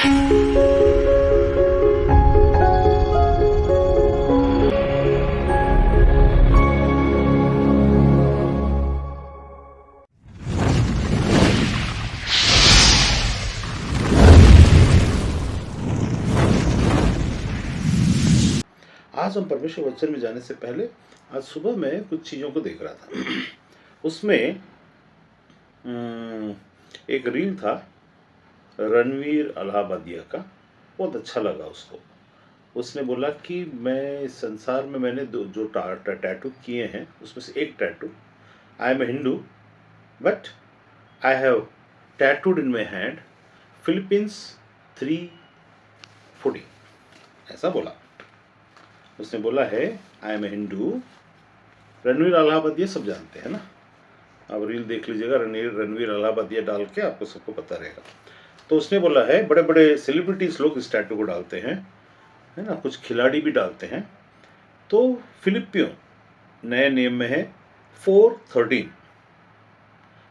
आज हम परमेश्वर वचन में जाने से पहले आज सुबह मैं कुछ चीज़ों को देख रहा था। उसमें एक रील था रणवीर अलाहाबादिया का, बहुत अच्छा लगा उसको। उसने बोला कि मैं संसार में मैंने जो टैटू किए हैं उसमें से एक tattoo, I am a Hindu but I have tattooed in my hand Philippians 3:14, ऐसा बोला। उसने बोला है I am a Hindu. Ranveer Allahbadia सब जानते हैं ना, आप रील देख लीजिएगा, रणवीर अलाहाबादिया डाल के आपको सबको पता रहेगा। तो उसने बोला है बड़े बड़े सेलिब्रिटीज लोग इस टैटू को डालते हैं, है ना, कुछ खिलाड़ी भी डालते हैं। तो फिलिपियो नए नियम में है 4:13,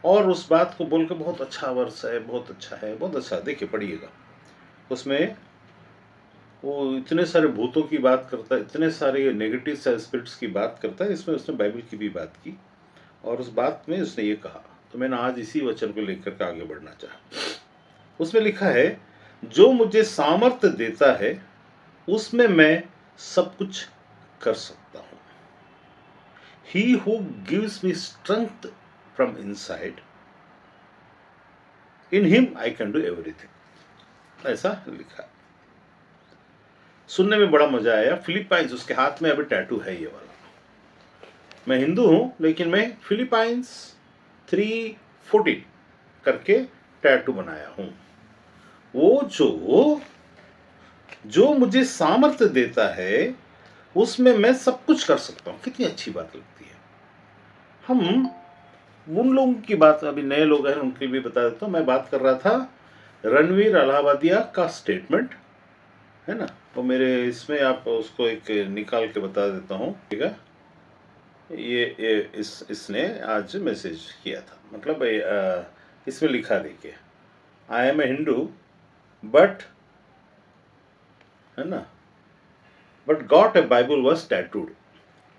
और उस बात को बोल के बहुत अच्छा वर्ष है, बहुत अच्छा है, बहुत अच्छा, देखिए पढ़िएगा। उसमें वो इतने सारे भूतों की बात करता है, इतने सारे नेगेटिव स्पिरिट्स की बात करता है। इसमें उसने बाइबल की भी बात की, और उस बात में उसने ये कहा, तो मैंने आज इसी वचन को लेकर के आगे बढ़ना चाहा। उसमें लिखा है, जो मुझे सामर्थ्य देता है उसमें मैं सब कुछ कर सकता हूं। ही who gives me strength from inside, in him I can do everything, ऐसा लिखा। सुनने में बड़ा मजा आया। फिलीपाइंस, उसके हाथ में अभी टैटू है ये वाला। मैं हिंदू हूं लेकिन मैं फिलीपाइंस 3:14 करके टैटू बनाया हूं। वो जो मुझे सामर्थ्य देता है उसमें मैं सब कुछ कर सकता हूं। कितनी अच्छी बात लगती है। हम उन लोगों की बात, अभी नए लोग हैं उनके लिए भी बता देता हूं। मैं बात कर रहा था रणवीर अलाहाबादिया का स्टेटमेंट, है ना, वो मेरे इसमें आप उसको एक निकाल के बता देता हूँ, ठीक है। ये इसने आज मैसेज किया था, मतलब इसमें लिखा, देखिए, I am a Hindu but, है ना, but got a Bible was tattooed.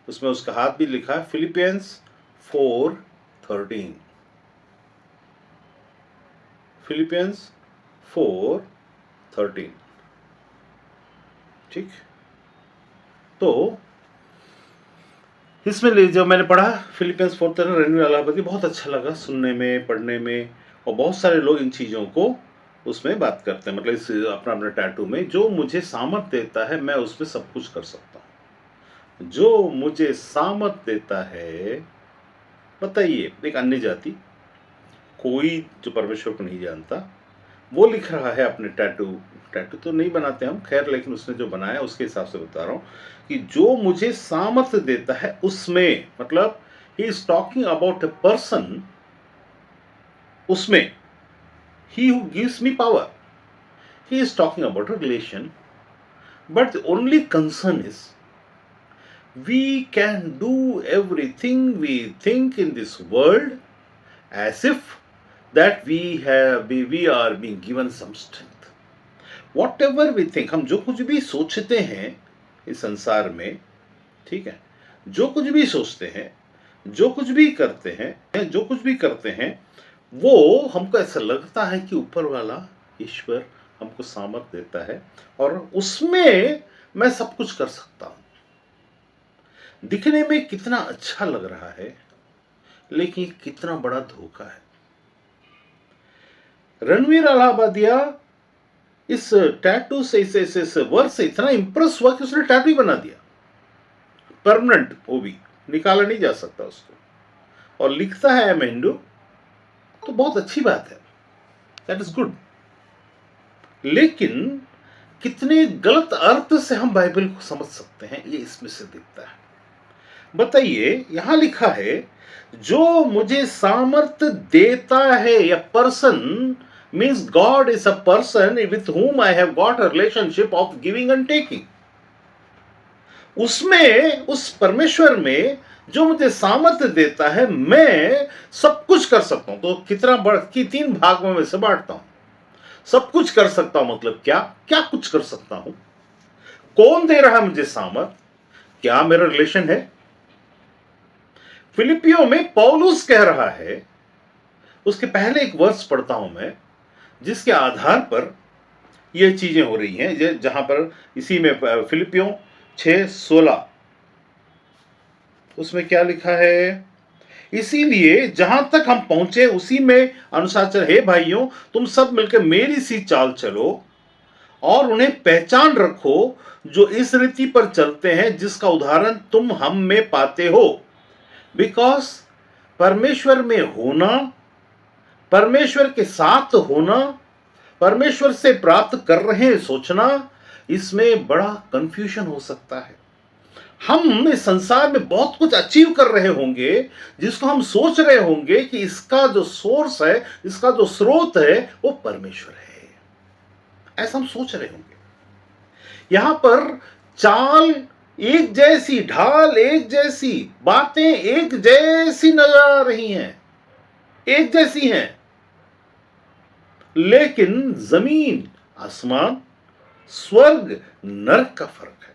उसमें उसका हाथ भी लिखा है फिलीपियंस 4:13, फिलीपियंस 4:13, ठीक। तो इसमें जब मैंने पढ़ा फिलीपियंस 4:13 रणवीर अलाहाबादी, बहुत अच्छा लगा सुनने में, पढ़ने में। और बहुत सारे लोग इन चीज़ों को उसमें बात करते हैं, मतलब इस अपना अपना टैटू में, जो मुझे सामर्थ देता है मैं उसमें सब कुछ कर सकता हूँ। जो मुझे सामर्थ देता है, बताइए, एक अन्य जाति, कोई जो परमेश्वर को नहीं जानता, वो लिख रहा है अपने टैटू तो नहीं बनाते हम, खैर, लेकिन उसने जो बनाया उसके हिसाब से बता रहा हूं कि जो मुझे सामर्थ्य देता है उसमें, मतलब he is talking about a person, उसमें, he who gives me power, he is talking about a relation. But the only concern is we can do everything we think in this world as if that we are being given some strength. Whatever we think, हम जो कुछ भी सोचते हैं इस संसार में, ठीक है, जो कुछ भी सोचते हैं, जो कुछ भी करते हैं, वो हमको ऐसा लगता है कि ऊपर वाला ईश्वर हमको सामर्थ्य देता है और उसमें मैं सब कुछ कर सकता हूं। दिखने में कितना अच्छा लग रहा है, लेकिन कितना बड़ा धोखा है। रणवीर अलाहाबादिया इस टैटू से, इस वर्ड से इतना इंप्रेस हुआ कि उसने टैटू ही बना दिया, परमानेंट, वो भी निकाला नहीं जा सकता उसको, और लिखता है मैं हिंदू, तो बहुत अच्छी बात है, दैट इज गुड। लेकिन कितने गलत अर्थ से हम बाइबल को समझ सकते हैं, ये इसमें से दिखता है। बताइए, यहां लिखा है, जो मुझे सामर्थ्य देता है, या person means God is a person with whom I have got a relationship of giving and taking. उसमें, उस परमेश्वर में जो मुझे सामर्थ्य देता है, मैं सब कुछ कर सकता हूं। तो कितना बड़ा कि 3 भागों में से बांटता हूं। सब कुछ कर सकता हूं मतलब क्या? क्या कुछ कर सकता हूं? कौन दे रहा है मुझे सामर्थ? क्या मेरा रिलेशन है? फिलिपियो में पौलुस कह रहा है, उसके पहले एक वर्स पढ़ता हूं मैं, जिसके आधार पर ये चीजें हो रही हैं, जहां पर इसी में फिलिपियो 6:16 उसमें क्या लिखा है? इसीलिए जहां तक हम पहुंचे उसी में अनुसार चल, हे भाइयों तुम सब मिलकर मेरी सी चाल चलो और उन्हें पहचान रखो जो इस रीति पर चलते हैं जिसका उदाहरण तुम हम में पाते हो। बिकॉज परमेश्वर में होना, परमेश्वर के साथ होना, परमेश्वर से प्राप्त कर रहे हैं सोचना, इसमें बड़ा कंफ्यूजन हो सकता है। हम इस संसार में बहुत कुछ अचीव कर रहे होंगे जिसको हम सोच रहे होंगे कि इसका जो सोर्स है, इसका जो स्रोत है वो परमेश्वर है, ऐसा हम सोच रहे होंगे। यहां पर चाल एक जैसी, ढाल एक जैसी, बातें एक जैसी नजर आ रही हैं, एक जैसी हैं, लेकिन जमीन आसमान, स्वर्ग नरक का फर्क है।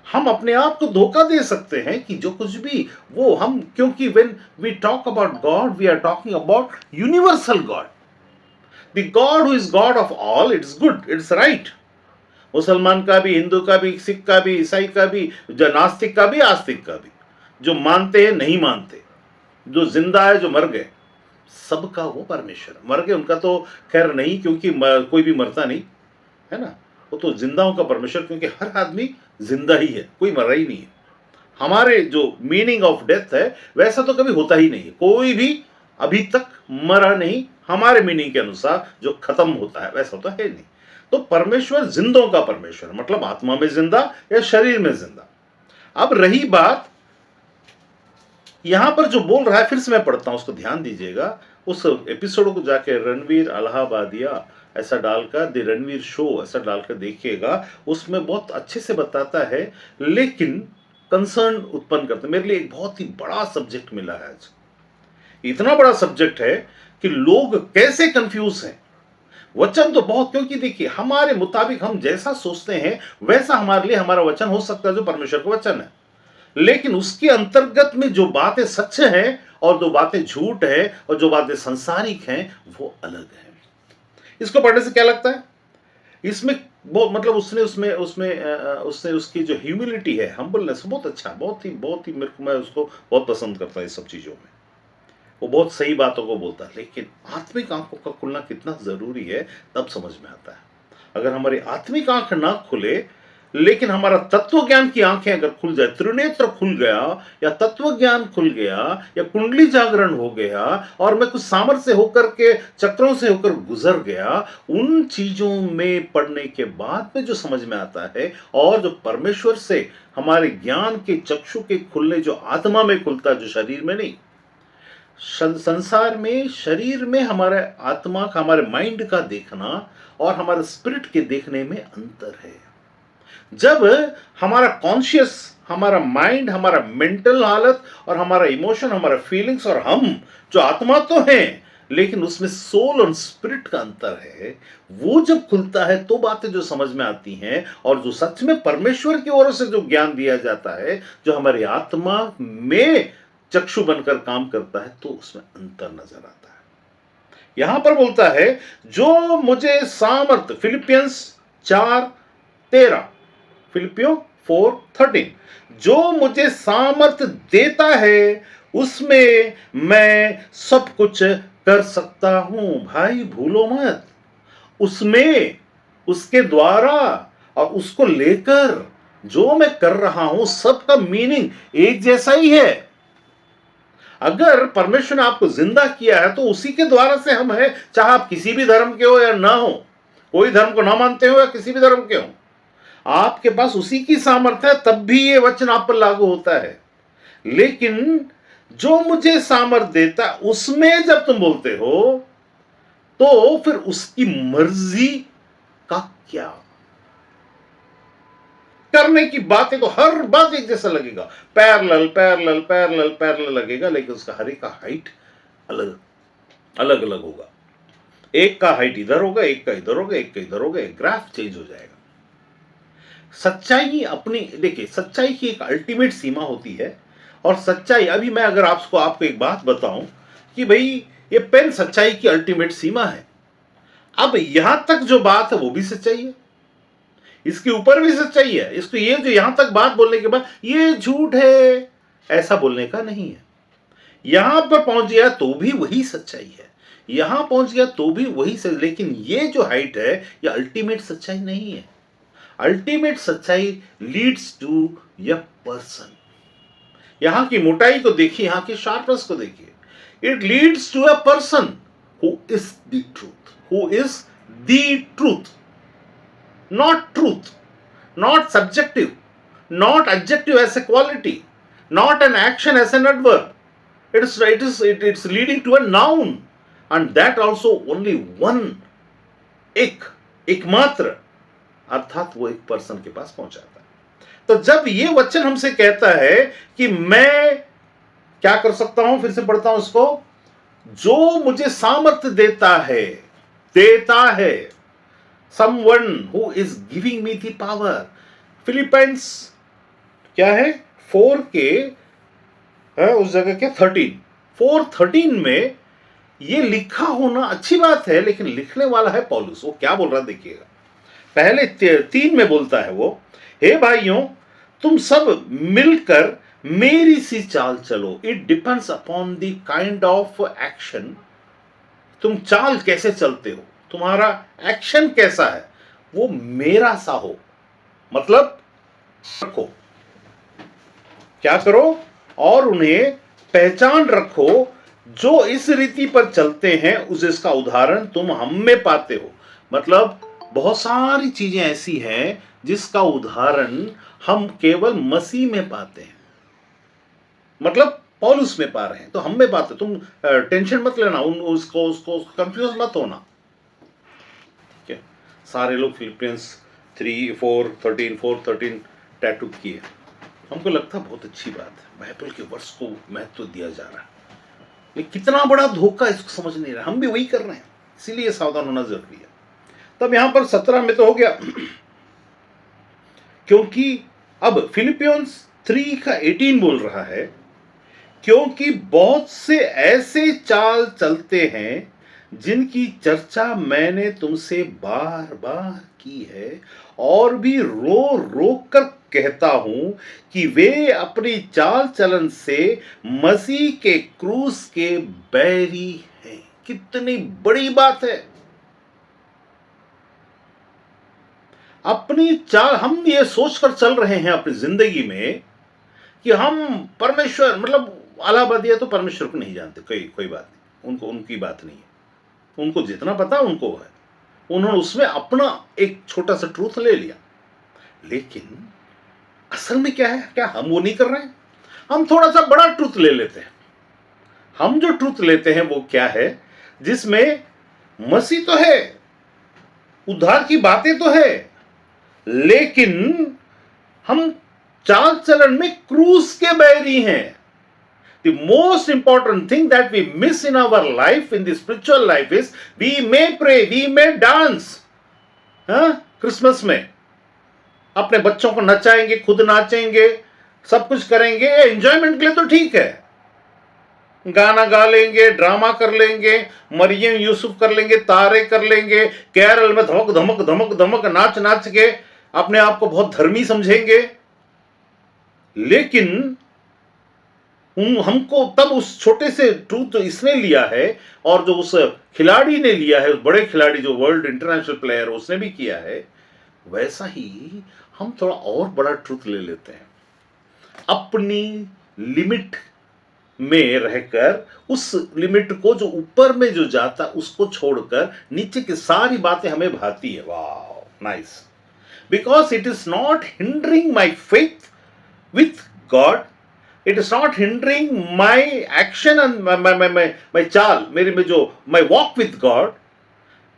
हम अपने आप को धोखा दे सकते हैं कि जो कुछ भी वो हम, क्योंकि when we talk about God we are talking about universal God, the God who is God of all. It's good, it's right. मुसलमान का भी, हिंदू का भी, सिख का भी, ईसाई का भी, जो नास्तिक का भी, आस्तिक का भी, जो मानते हैं नहीं मानते, जो जिंदा है जो मर गए, सबका वो परमेश्वर। मर गए उनका तो खैर नहीं, क्योंकि कोई भी मरता नहीं है ना, वो तो जिंदाओं का परमेश्वर, क्योंकि हर आदमी जिंदा ही है, कोई मरा ही नहीं है। हमारे जो मीनिंग ऑफ डेथ है वैसा तो कभी होता ही नहीं है, कोई भी अभी तक मरा नहीं हमारे मीनिंग के अनुसार, जो खत्म होता है वैसा तो है नहीं। तो परमेश्वर जिंदों का परमेश्वर, मतलब आत्मा में जिंदा या शरीर में जिंदा। अब रही बात यहां पर जो बोल रहा है, फिर से मैं पढ़ता हूं, उसको ध्यान दीजिएगा। उस एपिसोड को जाके रणवीर अलाहाबादिया ऐसा डालकर, द रणवीर शो ऐसा डालकर देखिएगा, उसमें बहुत अच्छे से बताता है, लेकिन कंसर्न उत्पन्न करते। मेरे लिए एक बहुत ही बड़ा सब्जेक्ट मिला है आज, इतना बड़ा सब्जेक्ट है कि लोग कैसे कंफ्यूज हैं। वचन तो बहुत, क्योंकि देखिए हमारे मुताबिक हम जैसा सोचते हैं वैसा हमारे लिए हमारा वचन हो सकता है, जो परमेश्वर का वचन है, लेकिन उसके अंतर्गत में जो बातें सच हैं और जो बातें झूठ है और जो बातें संसारिक हैं वो अलग है। इसको पढ़ने से क्या लगता है? इसमें बहुत, मतलब उसने उसमें उसमें उसने उसकी जो ह्यूमिलिटी है, हम्बलनेस, बहुत अच्छा, बहुत ही मेरे को, मैं उसको बहुत पसंद करता हूँ इस सब चीज़ों में। वो बहुत सही बातों को बोलता है, लेकिन आत्मिक आंखों का खुलना कितना ज़रूरी है तब समझ में आता है। अगर हमारी आत्मिक आंख ना खुले, लेकिन हमारा तत्व ज्ञान की आंखें अगर खुल जाए, त्रिनेत्र खुल गया या तत्व ज्ञान खुल गया या कुंडली जागरण हो गया और मैं कुछ सामर्थ्य से होकर के, चक्रों से होकर गुजर गया, उन चीजों में पढ़ने के बाद में जो समझ में आता है और जो परमेश्वर से हमारे ज्ञान के चक्षु के खुलने, जो आत्मा में खुलता है, जो शरीर में नहीं। संसार में, शरीर में हमारे आत्मा का, हमारे माइंड का देखना और हमारे स्पिरिट के देखने में अंतर है। जब हमारा कॉन्शियस, हमारा माइंड, हमारा मेंटल हालत और हमारा इमोशन, हमारा फीलिंग्स और हम जो आत्मा तो हैं, लेकिन उसमें सोल और स्पिरिट का अंतर है, वो जब खुलता है तो बातें जो समझ में आती हैं और जो सच में परमेश्वर की ओर से जो ज्ञान दिया जाता है, जो हमारी आत्मा में चक्षु बनकर काम करता है, तो उसमें अंतर नजर आता है। यहां पर बोलता है, जो मुझे सामर्थ, फिलिपियंस 4:13, फिलिपियो 4:13, जो मुझे सामर्थ देता है उसमें मैं सब कुछ कर सकता हूं। भाई भूलो मत, उसमें, उसके द्वारा और उसको लेकर जो मैं कर रहा हूं, सबका मीनिंग एक जैसा ही है। अगर परमेश्वर ने आपको जिंदा किया है तो उसी के द्वारा से हम हैं, चाहे आप किसी भी धर्म के हो या ना हो, कोई धर्म को ना मानते हो या किसी भी धर्म के हो, आपके पास उसी की सामर्थ्य है, तब भी ये वचन आप पर लागू होता है। लेकिन जो मुझे सामर्थ्य देता है उसमें जब तुम बोलते हो तो फिर उसकी मर्जी का क्या? करने की बातें तो हर बात एक जैसा लगेगा, पैरेलल पैरेलल पैरेलल पैरेलल लगेगा, लेकिन उसका हर एक का हाइट अलग अलग अलग होगा। एक का हाइट इधर होगा, एक का इधर होगा, एक का इधर होगा, एक ग्राफ चेंज हो जाएगा। सच्चाई अपनी, देखिए सच्चाई की एक अल्टीमेट सीमा होती है। और सच्चाई, अभी मैं अगर आपको एक बात बताऊं कि भाई ये पेन सच्चाई की अल्टीमेट सीमा है, अब यहां तक जो बात है वो भी सच्चाई है, इसके ऊपर भी सच्चाई है। इसको ये जो यहां तक बात बोलने के बाद ये झूठ है ऐसा बोलने का नहीं है। यहां पर पहुंच गया तो भी वही सच्चाई है, यहां पहुंच गया तो भी वही सच, लेकिन ये जो हाइट है ये अल्टीमेट सच्चाई नहीं है। अल्टीमेट सच्चाई लीड्स टू य पर्सन। यहां की मोटाई को देखिए, यहां की शार्पनेस को देखिए। It leads to a person who is the truth, who is the truth, not truth, not subjective, not adjective as a quality, not an action as an adverb. It's leading to a noun, and that also only one, एकमात्र, अर्थात वो एक person के पास पहुंचाता है। तो जब ये वचन हमसे कहता है कि मैं क्या कर सकता हूं, फिर से पढ़ता हूं इसको, जो मुझे सामर्थ्य देता है someone who is giving me the power। Philippines क्या है 4 के है उस जगह क्या 4:13 में ये लिखा होना अच्छी बात है, लेकिन लिखने वाला है पौलुस। वो क्या बोल रहा है देखिएगा, पहले 3 में बोलता है वो, हे भाइयों तुम सब मिलकर मेरी सी चाल चलो। It depends upon the kind of action, तुम चाल कैसे चलते हो, तुम्हारा एक्शन कैसा है, वो मेरा सा हो। मतलब रखो, क्या करो, और उन्हें पहचान रखो जो इस रीति पर चलते हैं, उस इसका उदाहरण तुम हम में पाते हो। मतलब बहुत सारी चीजें ऐसी हैं जिसका उदाहरण हम केवल मसीह में पाते हैं, मतलब पौलुस में पा रहे हैं तो हम में पाते। तुम टेंशन मत लेना, उसको कंफ्यूज मत होना। सारे लोग फिलिपियंस 4:13 टैटू किए। हमको लगता बहुत अच्छी बात है, बाइबल के वर्ष को महत्व दिया जा रहा है, लेकिन कितना बड़ा धोखा इसको समझ नहीं रहा। हम भी वही कर रहे हैं, इसीलिए सावधान होना जरूरी है। तब यहां पर 17 में तो हो गया, क्योंकि अब फिलिपियंस 3 का 18 बोल रहा है, क्योंकि बहुत से ऐसे चाल चलते हैं जिनकी चर्चा मैंने तुमसे बार बार की है, और भी रो रो कर कहता हूं कि वे अपनी चाल चलन से मसीह के क्रूस के बैरी हैं। कितनी बड़ी बात है। अपनी चाल, हम ये सोचकर चल रहे हैं अपनी जिंदगी में कि हम परमेश्वर, मतलब अलाहाबादिया तो परमेश्वर को नहीं जानते, कोई बात नहीं, उनको उनकी बात नहीं है, उनको जितना पता उनको है, उन्होंने उसमें अपना एक छोटा सा ट्रूथ ले लिया। लेकिन असल में क्या है, क्या हम वो नहीं कर रहे हैं? हम थोड़ा सा बड़ा ट्रूथ ले लेते हैं। हम जो ट्रूथ लेते हैं वो क्या है, जिसमें मसीह तो है, उद्धार की बातें तो है, लेकिन हम चाल चलन में क्रूस के बैरी हैं। The most important thing that we miss in our life, in the spiritual life, is we may pray, we may dance। Christmas में अपने बच्चों को नचाएंगे, खुद नाचेंगे, सब कुछ करेंगे, एंजॉयमेंट के लिए तो ठीक है, गाना गा लेंगे, ड्रामा कर लेंगे, मरियम यूसुफ कर लेंगे, तारे कर लेंगे, केरल में धमक धमक धमक धमक नाच नाच के अपने आप को बहुत धर्मी समझेंगे। लेकिन हमको तब उस छोटे से ट्रूथ जो इसने लिया है, और जो उस खिलाड़ी ने लिया है, उस बड़े खिलाड़ी जो वर्ल्ड इंटरनेशनल प्लेयर उसने भी किया है, वैसा ही हम थोड़ा और बड़ा ट्रूथ ले लेते हैं। अपनी लिमिट में रहकर, उस लिमिट को जो ऊपर में जो जाता उसको छोड़कर नीचे की सारी बातें हमें भाती है। वाह, nice, because it is not hindering my faith with God, it is not hindering my action and my चाल, मेरे में जो my walk with God,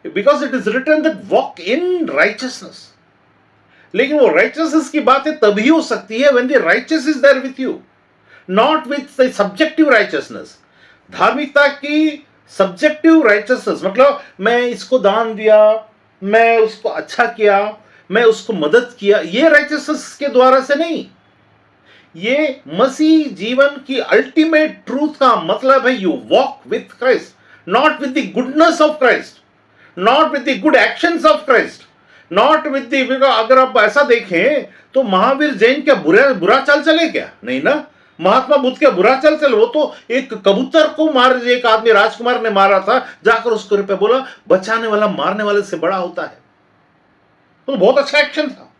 because it is written that walk in righteousness। लेकिन वो righteousness की बातें तभी हो सकती है when the righteous is there with you, not with the subjective righteousness। धार्मिकता की सब्जेक्टिव राइचसनेस मतलब मैं इसको दान दिया, मैं उसको अच्छा किया, मैं उसको मदद किया, ये राइचसनेस के द्वारा से नहीं। ये मसीह जीवन की अल्टीमेट ट्रूथ का मतलब है you walk with Christ, not with the goodness of Christ, not with the good actions of Christ, not with the, अगर आप ऐसा देखें तो महावीर जैन क्या बुरा बुरा चाल चले क्या? नहीं ना। महात्मा बुद्ध क्या बुरा चाल चले? वो तो एक कबूतर को मार, एक आदमी राजकुमार ने मारा था, जाकर उसको रुपये बोला बचाने वाला मारने वाले से बड़ा होता है। तो बहुत अच्छा एक्शन था,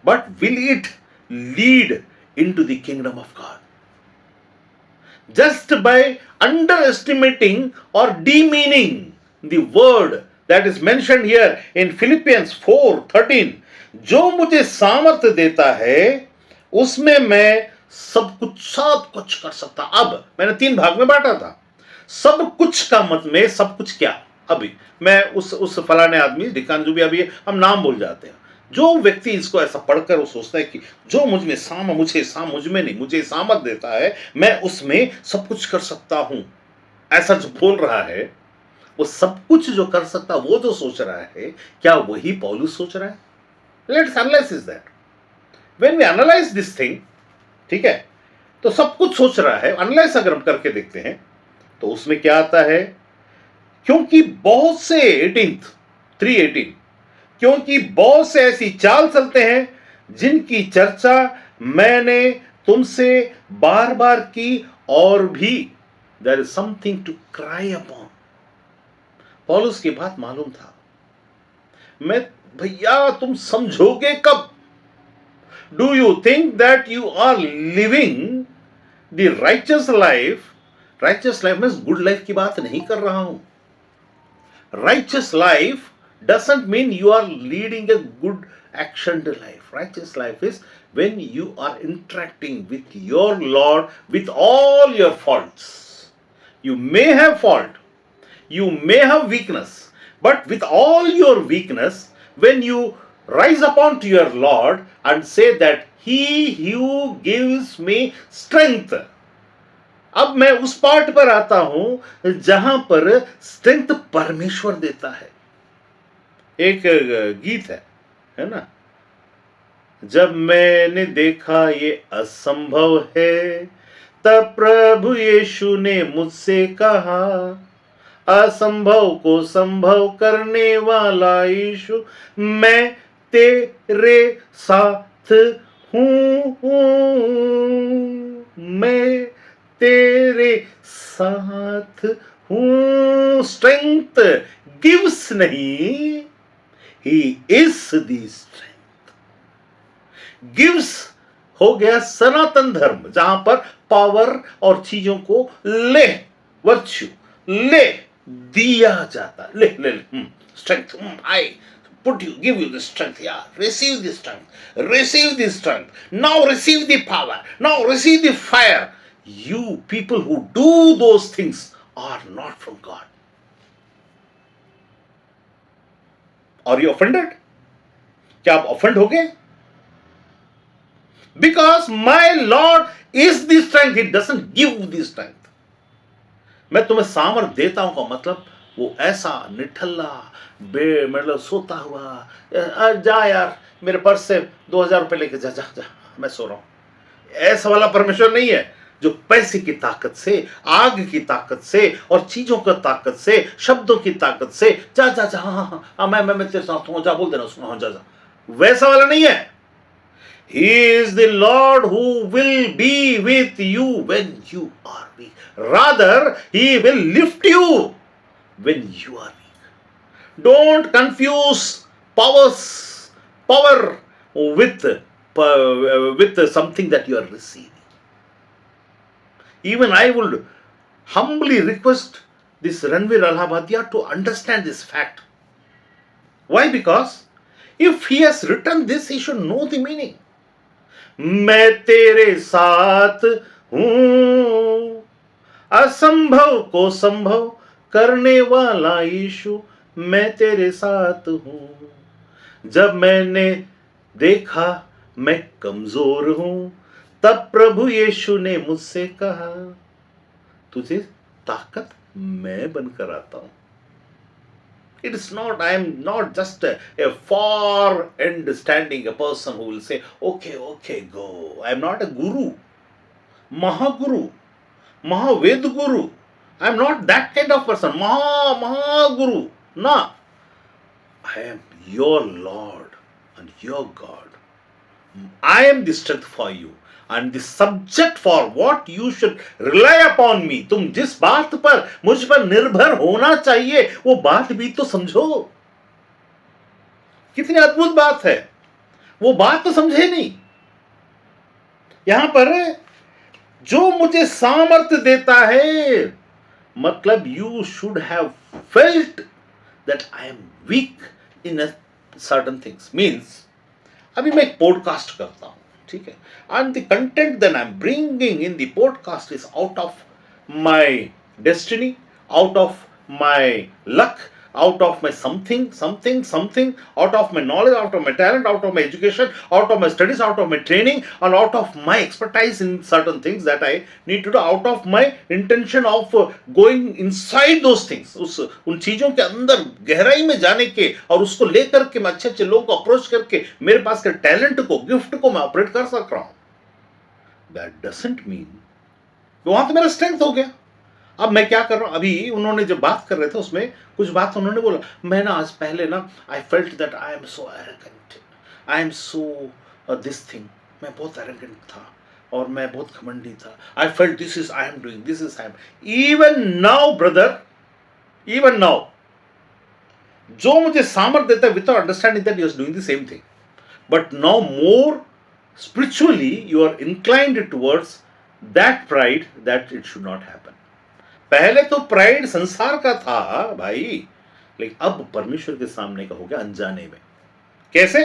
but will it lead into the kingdom of God? Just by underestimating or demeaning the word that is mentioned here in Philippians 4:13, जो मुझे सामर्थ्य देता है उसमें मैं सब कुछ कर सकता। अब मैंने 3 भाग में बांटा था। सब कुछ का मत में सब कुछ क्या? अभी मैं उस फलाने आदमी दिखान, जो भी अभी हम नाम भूल जाते हैं, जो व्यक्ति इसको ऐसा पढ़कर वो सोचता है कि जो मुझ में नहीं, मुझे सामर्थ देता है, मैं उसमें सब कुछ कर सकता हूं, ऐसा जो बोल रहा है, वो सब कुछ जो कर सकता, वो जो सोच रहा है, क्या वही पौलुस सोच रहा है? Let's analyse that. When we analyse this thing, ठीक है, तो सब कुछ सोच रहा है, एनालाइज अगर हम करके देखते हैं तो उसमें क्या आता है? क्योंकि बहुत से 3:18, क्योंकि बहुत से ऐसी चाल चलते हैं जिनकी चर्चा मैंने तुमसे बार बार की, और भी there is something to cry upon. पौलुस की बात मालूम था, मैं भैया तुम समझोगे कब? Do you think that you are living the righteous life? Righteous life में गुड लाइफ की बात नहीं कर रहा हूं। Righteous life doesn't mean you are leading a good actioned life. Righteous life is when you are interacting with your Lord with all your faults. You may have fault, you may have weakness, but with all your weakness, when you rise upon to your Lord and say that He who gives me strength. अब मैं उस part पर आता हूं जहां पर strength परमेश्वर देता है। एक गीत है ना, जब मैंने देखा ये असंभव है, तब प्रभु यीशु ने मुझसे कहा, असंभव को संभव करने वाला यीशु, मैं तेरे साथ हूं, मैं तेरे साथ हूं। स्ट्रेंथ गिव्स नहीं, he is the strength. Gives हो गया सनातन धर्म, जहां पर पावर और चीजों को ले, वर्च्यू ले दिया जाता। ले ले, strength, I put you, give you the strength, yeah, receive the strength, now receive the power, now receive the fire. You people who do those things are not from God. Are you offended? क्या आप offend हो गए? Because my Lord is the strength, He doesn't give the strength. मैं तुम्हें सामर्थ देता हूं का मतलब वो ऐसा निठल्ला मतलब सोता हुआ, जा यार मेरे पर्स से 2000 रुपए लेके जा जा जा, मैं सो रहा हूं, ऐसा वाला परमेश्वर नहीं है जो पैसे की ताकत से, आग की ताकत से और चीजों की ताकत से, शब्दों की ताकत से जा जा जा, हाँ मैं तेरे साथ हूं, जा बोल देना उसको, हाँ जा जा, वैसा वाला नहीं है। He is the Lord who will be with you when you are weak. Rather, He will lift you when you are weak. Don't confuse power with something that you are receiving. Even I would humbly request this Ranveer Allahabadiya to understand this fact. Why? Because if he has written this, he should know the meaning. मैं तेरे साथ हूं, असंभव को संभव करने वाला यीशु, मैं तेरे साथ हूं। जब मैंने देखा मैं कमजोर हूं, तब प्रभु यीशु ने मुझसे कहा, तुझे ताकत मैं बनकर आता हूं। It is not, I am not just a far end standing, a person who will say, okay, okay, go. I am not a guru, Mahaguru, Mahaved Guru. I am not that kind of person, Mahaguru. No, I am your Lord and your God. I am the strength for you and the subject for what you should rely upon me. तुम जिस बात पर मुझ पर निर्भर होना चाहिए वो बात भी तो समझो। कितनी अद्भुत बात है, वो बात तो समझे नहीं। यहां पर जो मुझे सामर्थ्य देता है, मतलब you should have felt that I am weak in certain things. Means अभी मैं एक पॉडकास्ट करता हूं, ठीक है, and the content then I am bringing in the podcast is out of my destiny, out of my luck, out of my something, out of my knowledge, out of my talent, out of my education, out of my studies, out of my training, and out of my expertise in certain things that I need to do, out of my intention of going inside those things, उन चीजों के अंदर गहराई में जाने के और उसको लेकर के मैं अच्छे अच्छे लोगों को अप्रोच करके मेरे पास के टैलेंट को, गिफ्ट को मैं ऑपरेट कर सक रहा हूं। दैट डजंट मीन वहां तो मेरा स्ट्रेंथ हो गया। अब मैं क्या कर रहा हूं, अभी उन्होंने जब बात कर रहे थे उसमें कुछ बात उन्होंने बोला, मैं ना आज पहले ना I felt that I am so arrogant, I am so this thing, मैं बहुत एरोगेंट था और मैं बहुत घमंडी था। I felt this is I am doing, this is I am. Even now brother, even now जो मुझे सामर्थ्य देता है without understanding that you are doing the same thing, but now more spiritually you are inclined towards that pride that it should not happen. पहले तो pride संसार का था भाई, लेकिन अब परमेश्वर के सामने का हो गया अनजाने में। कैसे?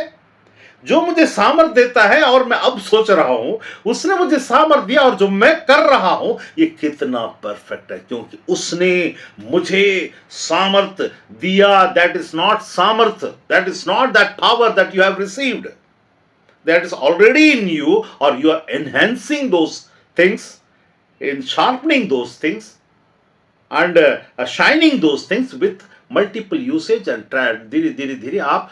जो मुझे सामर्थ देता है और मैं अब सोच रहा हूं उसने मुझे सामर्थ दिया और जो मैं कर रहा हूं ये कितना परफेक्ट है, क्योंकि उसने मुझे सामर्थ दिया। दैट इज नॉट सामर्थ, that is not that power that you have received, that is already in you और you are enhancing those things, in sharpening those things and shining those things with multiple usage and धीरे धीरे धीरे आप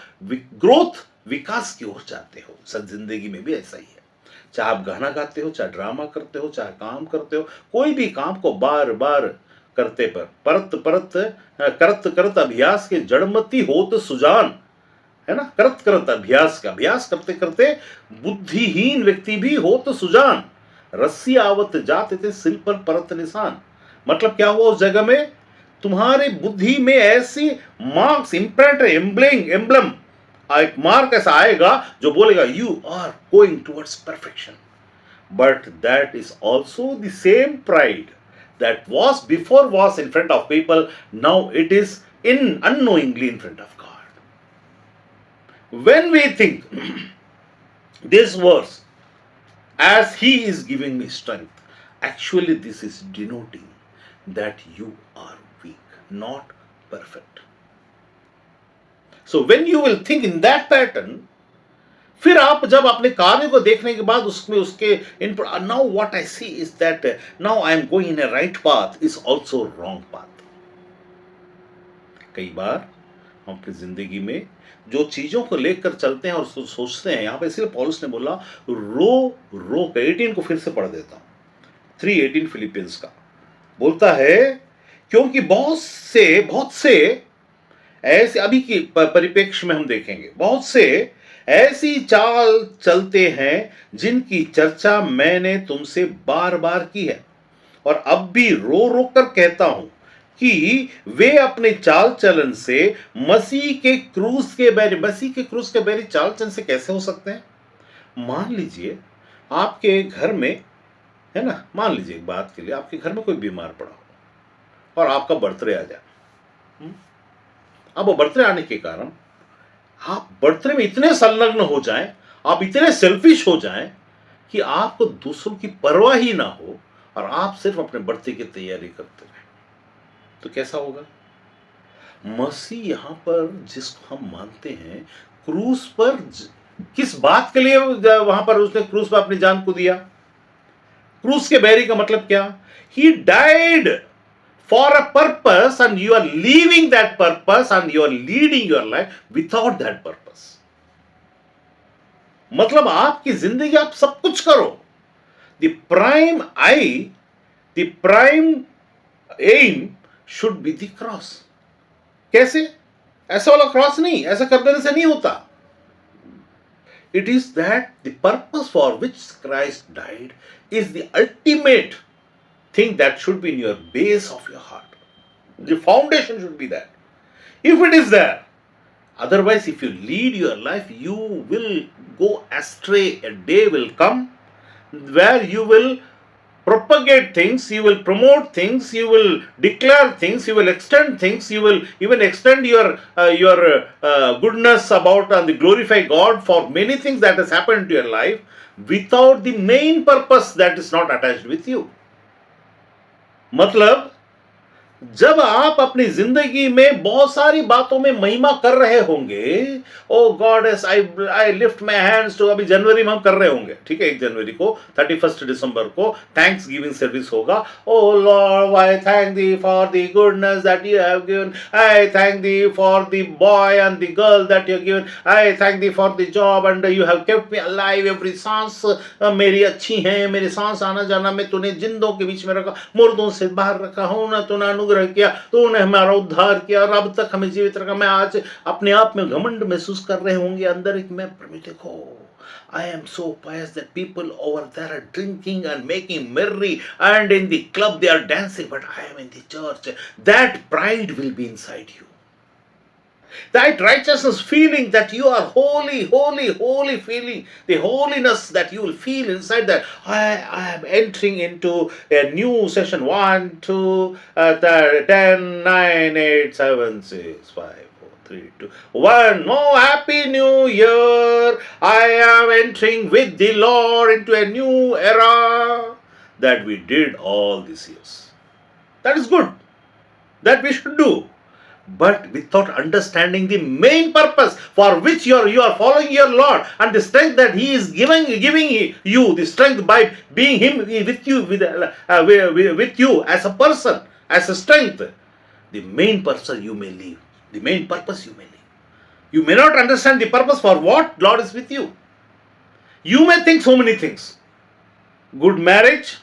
growth, विकास की ओर जाते हो। सब जिंदगी में भी ऐसा ही है, चाहे आप गाना गाते हो, चाहे ड्रामा करते हो, चाहे काम करते हो, कोई भी काम को बार बार करते पर परत परत करत करत अभ्यास के जड़मती होत सुजान, है ना। करत करत अभ्यास का अभ्यास करते करते बुद्धिहीन व्यक्ति भी होत सुजान, रस्सी आवत जाते थे सिल पर परत निशान। मतलब क्या हुआ उस जगह में, तुम्हारी बुद्धि में ऐसी मार्क्स, इम्प्रिंट, एम्ब्लम, एक मार्क ऐसा आएगा जो बोलेगा you are going towards perfection. But that is also the same pride that was before was in front of people, now it is in unknowingly in front of God. When we think this verse as he is giving me strength, actually this is denoting that you are weak, not perfect. So when you will think in that pattern, फिर आप जब अपने कार्य को देखने के बाद उसमें उसके input, now what I see is that now I am going in a right path is also wrong path. कई बार हम अपनी जिंदगी में जो चीजों को लेकर चलते हैं और उसको सोचते हैं, यहां पे इसलिए पौलुस ने बोला रो 18 को फिर से पढ़ देता हूं, 3:18 फिलिपियंस का बोलता है, क्योंकि बहुत से ऐसे, अभी की परिप्रेक्ष्य में हम देखेंगे, बहुत से ऐसी चाल चलते हैं जिनकी चर्चा मैंने तुमसे बार बार की है और अब भी रो कर कहता हूं कि वे अपने चाल चलन से मसीह के क्रूस के बैरी चाल चलन से कैसे हो सकते हैं। मान लीजिए आपके घर में, है ना, मान लीजिए एक बात के लिए आपके घर में कोई बीमार पड़ा हो और आपका बर्थडे आ जाए। अब वो बर्थडे आने के कारण आप बर्थडे में इतने संलग्न हो जाएं, आप इतने सेल्फिश हो जाएं कि आपको दूसरों की परवाह ही ना हो और आप सिर्फ अपने बर्थडे की तैयारी करते रहें, तो कैसा होगा। मसीह यहां पर जिसको हम मानते हैं क्रूस पर, किस बात के लिए वहां पर उसने क्रूस पर अपनी जान को दिया। क्रूस के बैरी का मतलब क्या, he died for a purpose and you are leaving that purpose and you are leading your life without that purpose. मतलब आपकी जिंदगी आप सब कुछ करो. The prime eye, the prime aim should be the cross. कैसे? ऐसा वाला क्रॉस नहीं, ऐसा कर देने से नहीं होता. It is that the purpose for which Christ died is the ultimate thing that should be in your base of your heart. The foundation should be that. If it is there, otherwise, if you lead your life, you will go astray. A day will come where you will propagate things, you will promote things, you will declare things, you will extend things, you will even extend your goodness about and glorify God for many things that has happened to your life without the main purpose that is not attached with you. मतलब जब आप अपनी जिंदगी में बहुत सारी बातों में महिमा कर रहे होंगे, oh God as I lift my hands to, अभी जनवरी में हम कर रहे होंगे, ठीक है, 1 जनवरी को 31 दिसंबर को थैंक्स गिविंग सर्विस होगा. Oh Lord I thank thee for the goodness that you have given, I thank thee for the boy and the girl that you have given, I thank thee for the job and you have kept me alive, every सांस मेरी अच्छी है, मेरी सांस आना जाना में तूने जिंदों के बीच में रखा, मुर्दों से बाहर रखा हूं ना, तूने अनुग्रह किया, तूने हमारा उद्धार किया और अब तक हमें जीवित रखा. मैं आज अपने आप में घमंड महसूस कर रहे होंगे अंदर एक मैं, प्रभु देखो, I am so pious that people over there are drinking and making merry and in the club they are dancing, but I am in the church. That pride will be inside you. That righteousness feeling that you are holy, holy, holy feeling, the holiness that you will feel inside that I am entering into a new session 1, 2, 10, 9, 8, 7, 6, 5, 4, 3, 2, 1. Oh, happy new year. I am entering with the Lord into a new era that we did all these years. That is good. That we should do. But without understanding the main purpose for which you are following your Lord and the strength that He is giving you, the strength by being Him with you, with you as a person, as a strength, the main person you may leave. The main purpose you may leave. You may not understand the purpose for what Lord is with you. You may think so many things. Good marriage.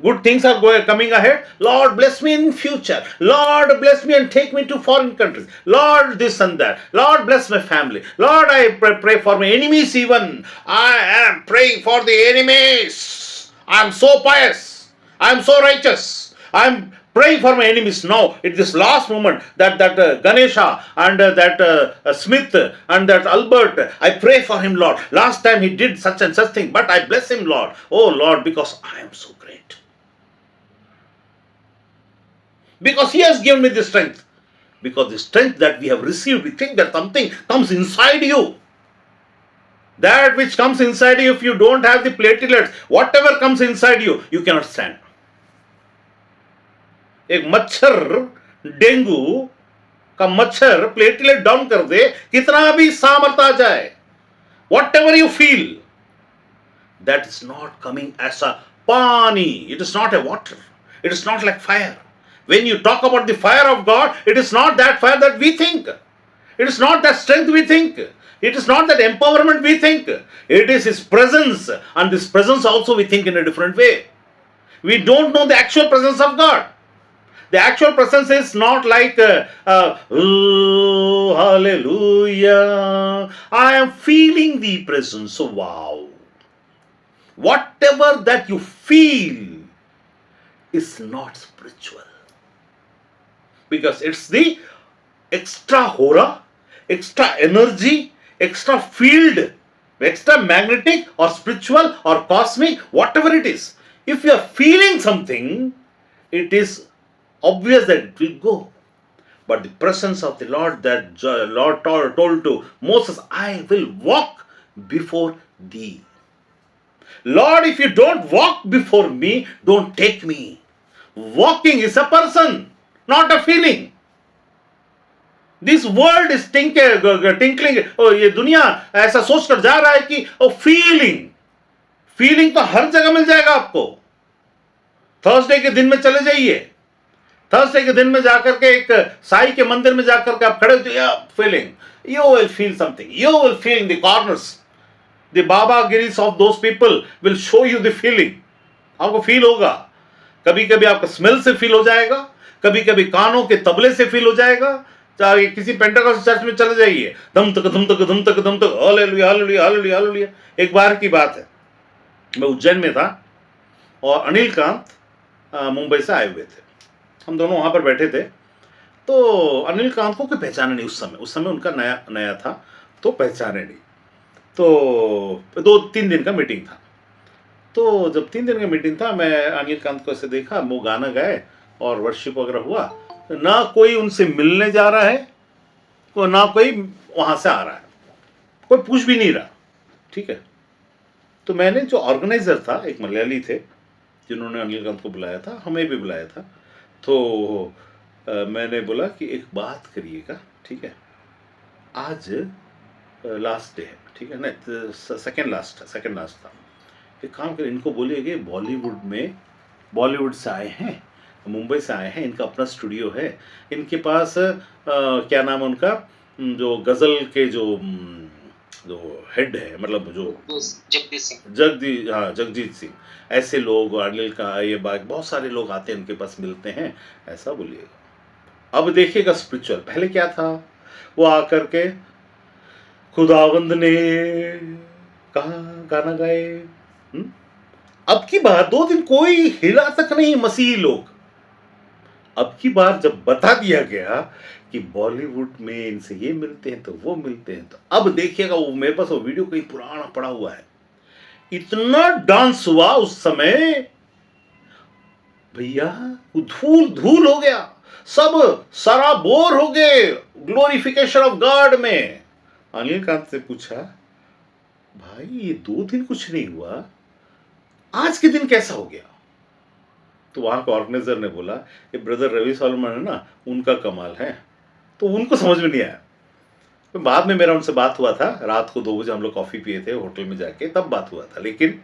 Good things are coming ahead. Lord, bless me in future. Lord, bless me and take me to foreign countries. Lord, this and that. Lord, bless my family. Lord, I pray for my enemies even. I am praying for the enemies. I am so pious. I am so righteous. I am praying for my enemies now. At this last moment, that Ganesha and that Smith and that Albert, I pray for him, Lord. Last time he did such and such thing, but I bless him, Lord. Oh, Lord, because I am so great. Because He has given me the strength. Because the strength that we have received, we think that something comes inside you. That which comes inside you, if you don't have the platelets, whatever comes inside you, you cannot stand. एक मच्छर, dengue का मच्छर platelet down कर दे, कितना भी सामर्थ आ जाए, whatever you feel, that is not coming as a pani. It is not a water. It is not like fire. When you talk about the fire of God, it is not that fire that we think. It is not that strength we think. It is not that empowerment we think. It is His presence. And this presence also we think in a different way. We don't know the actual presence of God. The actual presence is not like, oh, hallelujah. I am feeling the presence. So, wow. Whatever that you feel is not spiritual. Because it's the extra aura, extra energy, extra field, extra magnetic or spiritual or cosmic, whatever it is. If you are feeling something, it is obvious that it will go. But the presence of the Lord, that Lord told to Moses, I will walk before thee. Lord, if you don't walk before me, don't take me. Walking is a person, not a feeling. This world is tinkling. Oh, ये दुनिया ऐसा सोच कर जा रहा है कि oh, feeling तो हर जगह मिल जाएगा आपको. थर्सडे के दिन में चले जाइए, थर्सडे के दिन में जाकर के एक साई के मंदिर में जाकर के आप खड़े होते या feeling, you will feel something, you will feel in the corners, the Baba grease of those people will show you the feeling. आपको फील होगा, कभी कभी आपका स्मेल से फील हो जाएगा, कभी कभी कानों के तबले से फील हो जाएगा। चाहे किसी पेंटाकॉस्ट चर्च में चले जाइए, धम तक धम तक धम तक धम तक, हालेलुया हालेलुया हालेलुया हालेलुया। एक बार की बात है, मैं उज्जैन में था और अनिल कांत मुंबई से आए हुए थे, हम दोनों वहाँ पर बैठे थे। तो अनिल कांत को कोई पहचाने नहीं उस समय उनका नया नया था, तो पहचाने नहीं। तो 2-3 दिन का मीटिंग था। तो जब 3 दिन का मीटिंग था, मैं अनिल कांत को ऐसे देखा, वो गाना गाए और वर्शिप वगैरह हुआ, ना कोई उनसे मिलने जा रहा है, तो ना कोई वहाँ से आ रहा है, कोई पूछ भी नहीं रहा। ठीक है, तो मैंने जो ऑर्गेनाइजर था, एक मलयाली थे जिन्होंने अनिल कांत को बुलाया था, हमें भी बुलाया था। तो मैंने बोला कि एक बात करिएगा, ठीक है, आज लास्ट डे है, ठीक है ना, सेकेंड लास्ट था। एक काम करें, इनको बोलिए कि बॉलीवुड से आए हैं, मुंबई से आए हैं, इनका अपना स्टूडियो है, इनके पास क्या नाम है उनका, जो गज़ल के जो हेड है, मतलब जो जगजीत सिंह, ऐसे लोग, अनिल का ये बात, बहुत सारे लोग आते हैं उनके पास, मिलते हैं, ऐसा बोलिएगा। अब देखिएगा स्पिरिचुअल, पहले क्या था, वो आकर के खुदावंद ने कहा गाना गाए। अब की बार 2 दिन कोई हिला तक नहीं मसीही लोग। अब की बार जब बता दिया गया कि बॉलीवुड में इनसे ये मिलते हैं तो वो मिलते हैं, तो अब देखिएगा, वो मेरे पास वो वीडियो कहीं पुराना पड़ा हुआ है, इतना डांस हुआ उस समय भैया, धूल धूल हो गया, सब सराबोर हो गए ग्लोरिफिकेशन ऑफ गॉड में। अनिल कांत से पूछा, भाई ये 2 दिन कुछ नहीं हुआ, आज के दिन कैसा हो गया? तो वहां का ऑर्गेनाइजर ने बोला, ये ब्रदर रवि सॉलोमन है ना, उनका कमाल है। तो उनको समझ में नहीं आया। तो बाद में मेरा उनसे बात हुआ था, रात को 2 बजे हम लोग कॉफी पिए थे होटल में जाके, तब बात हुआ था। लेकिन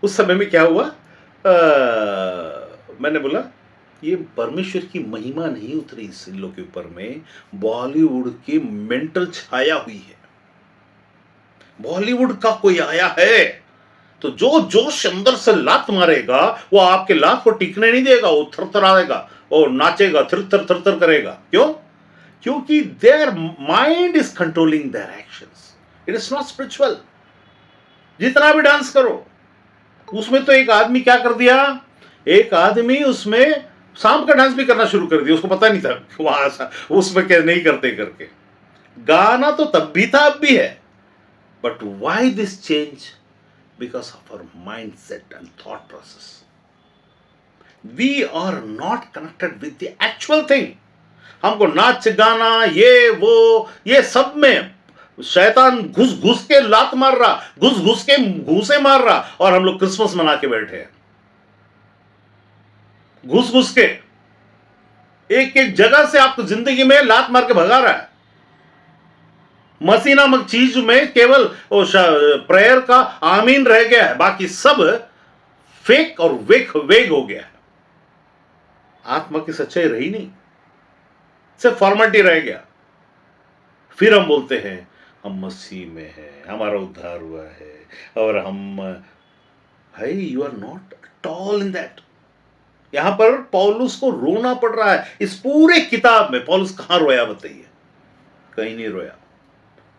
उस समय में क्या हुआ, मैंने बोला ये परमेश्वर की महिमा नहीं उतरी इस लोग के ऊपर में, बॉलीवुड की मेंटल छाया हुई है। बॉलीवुड का कोई आया है तो जो जोश अंदर से लात मारेगा, वो आपके लात को टिकने नहीं देगा, वो थरथराएगा और नाचेगा, थर थर थर थर करेगा। क्यों? क्योंकि their mind is controlling their actions, it is not spiritual. जितना भी डांस करो, उसमें तो एक आदमी क्या कर दिया, एक आदमी उसमें शाम का डांस भी करना शुरू कर दिया, उसको पता नहीं था वहां उसमें क्या नहीं करते करके। गाना तो तब भी था, अब भी है, but why this change? Because of our mindset and thought process. We are not connected with the actual thing. हमको नाच गाना ये सब में शैतान घुस घुस के लात मार रहा, घुस घुस के घूसे मार रहा, और हम लोग क्रिसमस मना के बैठे हैं, घुस घुस के एक एक जगह से आपको जिंदगी में लात मार के भगा रहा है। मसीह नामक चीज में केवल प्रेयर का आमीन रह गया है, बाकी सब फेक और वेग हो गया है। आत्मा की सच्चाई रही नहीं, सिर्फ फॉर्मेलिटी रह गया। फिर हम बोलते हैं हम मसीह में हैं, हमारा उद्धार हुआ है, और हम, भाई you are not at all in that. यहां पर पौलुस को रोना पड़ रहा है। इस पूरे किताब में पौलुस कहां रोया बताइए? कहीं नहीं रोया।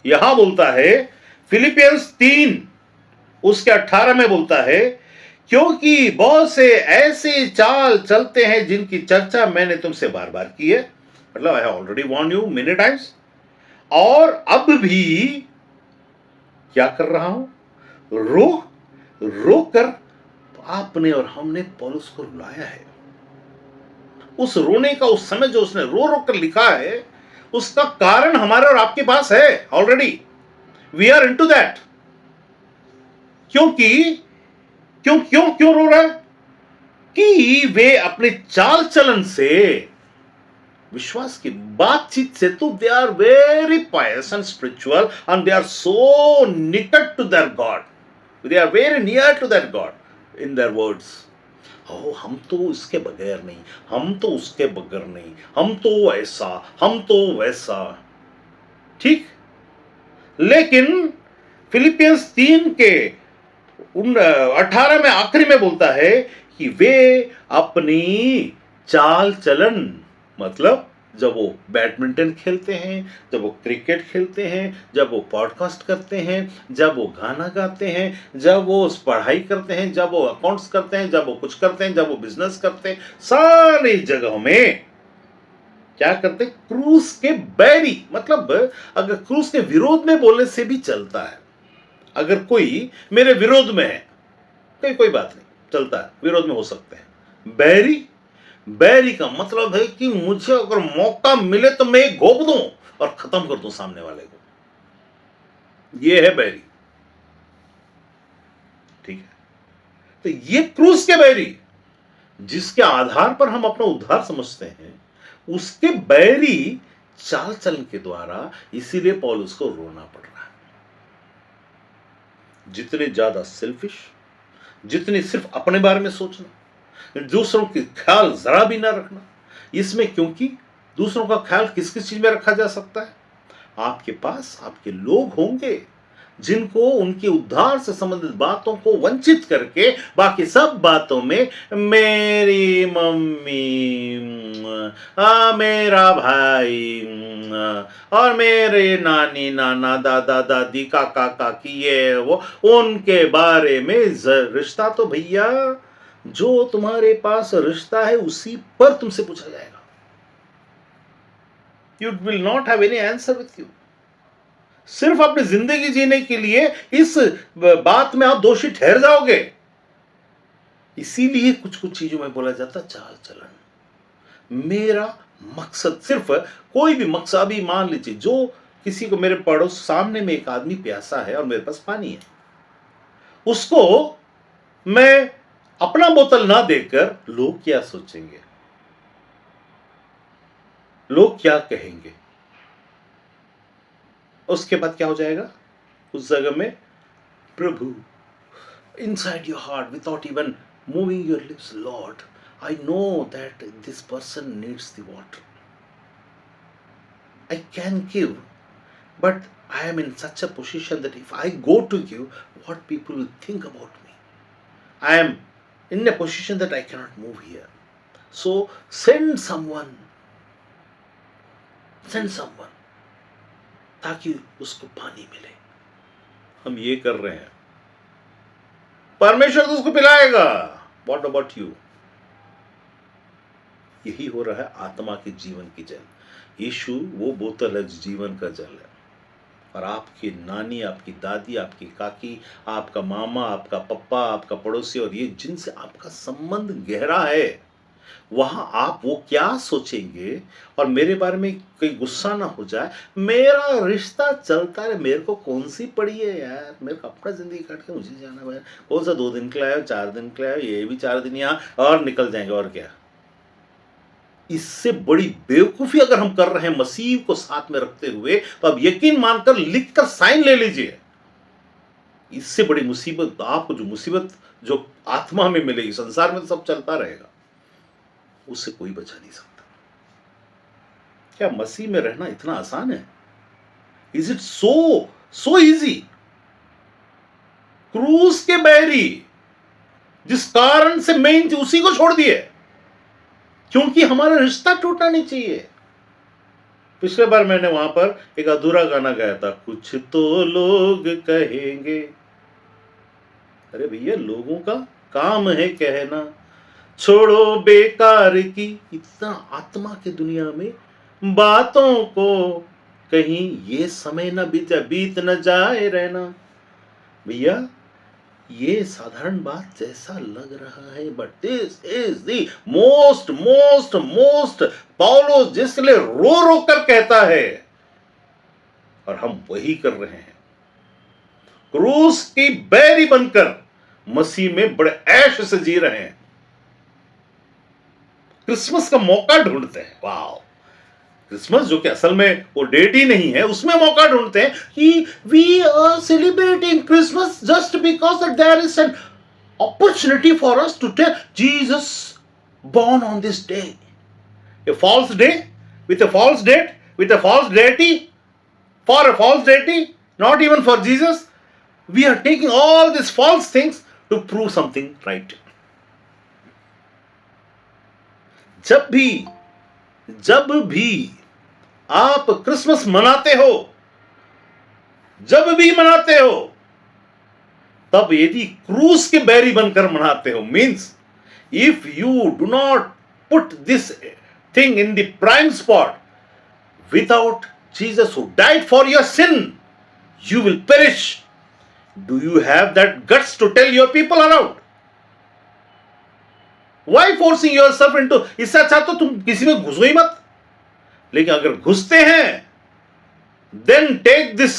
यहां बोलता है फिलिपियंस 3 उसके 18 में बोलता है, क्योंकि बहुत से ऐसे चाल चलते हैं जिनकी चर्चा मैंने तुमसे बार बार की है, मतलब I have already Warne you many times, और अब भी क्या कर रहा हूं, रो कर आपने और हमने पौलुस को रुलाया है। उस रोने का, उस समय जो उसने रो रो कर लिखा है, उसका कारण हमारे और आपके पास है already. We are into that. क्योंकि क्यों रो रहा है? कि वे अपने चाल चलन से, विश्वास की बातचीत से, तो they are very pious and spiritual and they are so निकट to their God, they are very near to their God in their words. ओ हम तो इसके बगैर नहीं, हम तो उसके बगैर नहीं, हम तो ऐसा, हम तो वैसा। ठीक। लेकिन फिलिपियंस 3 के 18 में आखिरी में बोलता है कि वे अपनी चाल चलन, मतलब जब वो बैडमिंटन खेलते हैं, जब वो क्रिकेट खेलते हैं, जब वो पॉडकास्ट करते हैं, जब वो गाना गाते हैं, जब वो पढ़ाई करते हैं, जब वो अकाउंट्स करते हैं, जब वो कुछ करते हैं, जब वो बिजनेस करते हैं, सारी जगहों में क्या करते हैं? क्रूस के बैरी, मतलब अगर क्रूस के विरोध में बोलने से भी चलता है। अगर कोई मेरे विरोध में है, कोई बात नहीं, चलता है, विरोध में हो सकते हैं। बैरी, बैरी का मतलब है कि मुझे अगर मौका मिले तो मैं घोप दूं और खत्म कर दूं सामने वाले को। ये है बैरी। ठीक है। तो ये क्रूस के बैरी, जिसके आधार पर हम अपना उद्धार समझते हैं, उसके बैरी चाल चलन के द्वारा, इसीलिए पौलुस को रोना पड़ रहा है। जितने ज्यादा सेल्फिश, जितनी सिर्फ अपने बारे में सोचना, दूसरों के ख्याल जरा भी ना रखना इसमें, क्योंकि दूसरों का ख्याल किस किस चीज में रखा जा सकता है? आपके पास आपके लोग होंगे जिनको उनके उद्धार से संबंधित बातों को वंचित करके बाकी सब बातों में मेरी मम्मी, मेरा भाई, और मेरे नानी नाना दादा दादी काका काकी ये वो, उनके बारे में रिश्ता तो भैया जो तुम्हारे पास रिश्ता है उसी पर तुमसे पूछा जाएगा। You will not have any answer with you. सिर्फ अपनी जिंदगी जीने के लिए इस बात में आप दोषी ठहर जाओगे। इसीलिए कुछ कुछ चीजों में बोला जाता चाल चलन। मेरा मकसद सिर्फ, कोई भी मकसद, अभी मान लीजिए जो किसी को, मेरे पड़ोस सामने में एक आदमी प्यासा है और मेरे पास पानी है, उसको मैं अपना बोतल ना देकर लोग क्या सोचेंगे, लोग क्या कहेंगे, उसके बाद क्या हो जाएगा? उस जगह में प्रभु, inside your heart, without even moving your lips, Lord, I know that this person needs the water. I can give, but I am in such a position that if I go to give, what people will think about me? I am in a position that I cannot move here. So send someone, ताकि उसको पानी मिले। हम ये कर रहे हैं, परमेश्वर तो उसको पिलाएगा। What about you? यही हो रहा है आत्मा के जीवन की जल। यीशु वो बोतल है जीवन का जल है, और आपकी नानी, आपकी दादी, आपकी काकी, आपका मामा, आपका पप्पा, आपका पड़ोसी, और ये जिनसे आपका संबंध गहरा है, वहां आप वो क्या सोचेंगे, और मेरे बारे में कोई गुस्सा ना हो जाए, मेरा रिश्ता चलता है, मेरे को कौन सी पड़ी है यार, मेरे को अपना जिंदगी काट के मुझे जाना है, कौन सा 2 दिन के लिए आया, 4 दिन के लिए आया, ये भी 4 दिन यहाँ और निकल जाएंगे, और क्या। इससे बड़ी बेवकूफी अगर हम कर रहे हैं मसीह को साथ में रखते हुए, तो अब यकीन मानकर लिखकर साइन ले लीजिए। इससे बड़ी मुसीबत आपको, जो मुसीबत जो आत्मा में मिलेगी, संसार में तो सब चलता रहेगा, उससे कोई बचा नहीं सकता। क्या मसीह में रहना इतना आसान है? Is it so easy? क्रूस के बैरी, जिस कारण से मेन थी, उसी को छोड़ दिए, क्योंकि हमारा रिश्ता टूटना नहीं चाहिए। पिछले बार मैंने वहां पर एक अधूरा गाना गाया था, कुछ तो लोग कहेंगे। अरे भैया, लोगों का काम है कहना, छोड़ो बेकार की इतना आत्मा की दुनिया में बातों को, कहीं ये समय न बीत न जाए रहना। भैया, ये साधारण बात जैसा लग रहा है, but this is the most most most, पौलुस जिसके लिए रो रो कर कहता है, और हम वही कर रहे हैं। क्रूस की बैरी बनकर मसीह में बड़े ऐश से जी रहे हैं, क्रिसमस का मौका ढूंढते हैं। वाह, क्रिसमस जो कि असल में वो डेट ही नहीं है, उसमें मौका ढूंढते हैं कि we are celebrating Christmas just because that there is an opportunity for us to tell Jesus born on this day. A false day, with a false date, with a false deity, for a false deity, not even for Jesus. We are taking all these false things to prove something right. जब भी आप Christmas मनाते हो, जब भी मनाते हो, तब यदि क्रूस के बैरी बनकर मनाते हो, means if you do not put this thing in the prime spot, without Jesus who died for your sin, you will perish. Do you have that guts to tell your people around? Why forcing yourself into? इससे अच्छा तो तुम किसी में घुसो ही मत. लेकिन अगर घुसते हैं, then take this.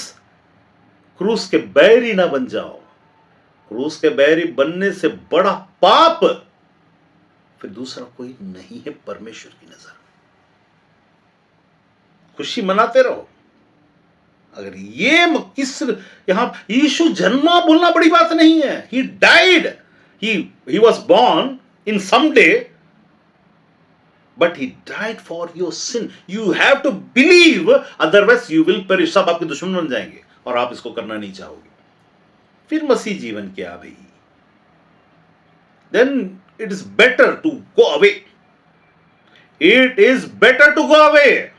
क्रूस के बैरी ना बन जाओ. क्रूस के बैरी बनने से बड़ा पाप फिर दूसरा कोई नहीं है परमेश्वर की नजर. खुशी मनाते रहो. अगर ये किस यहां यीशु जन्मा बोलना बड़ी बात नहीं है. He died, he was born in some day, but he died for your sin. You have to believe, otherwise you will perish. सब आपके दुश्मन बन जाएंगे और आप इसको करना नहीं चाहोगे. फिर मसीह जीवन क्या भाई? Then it is better to go away. It is better to go away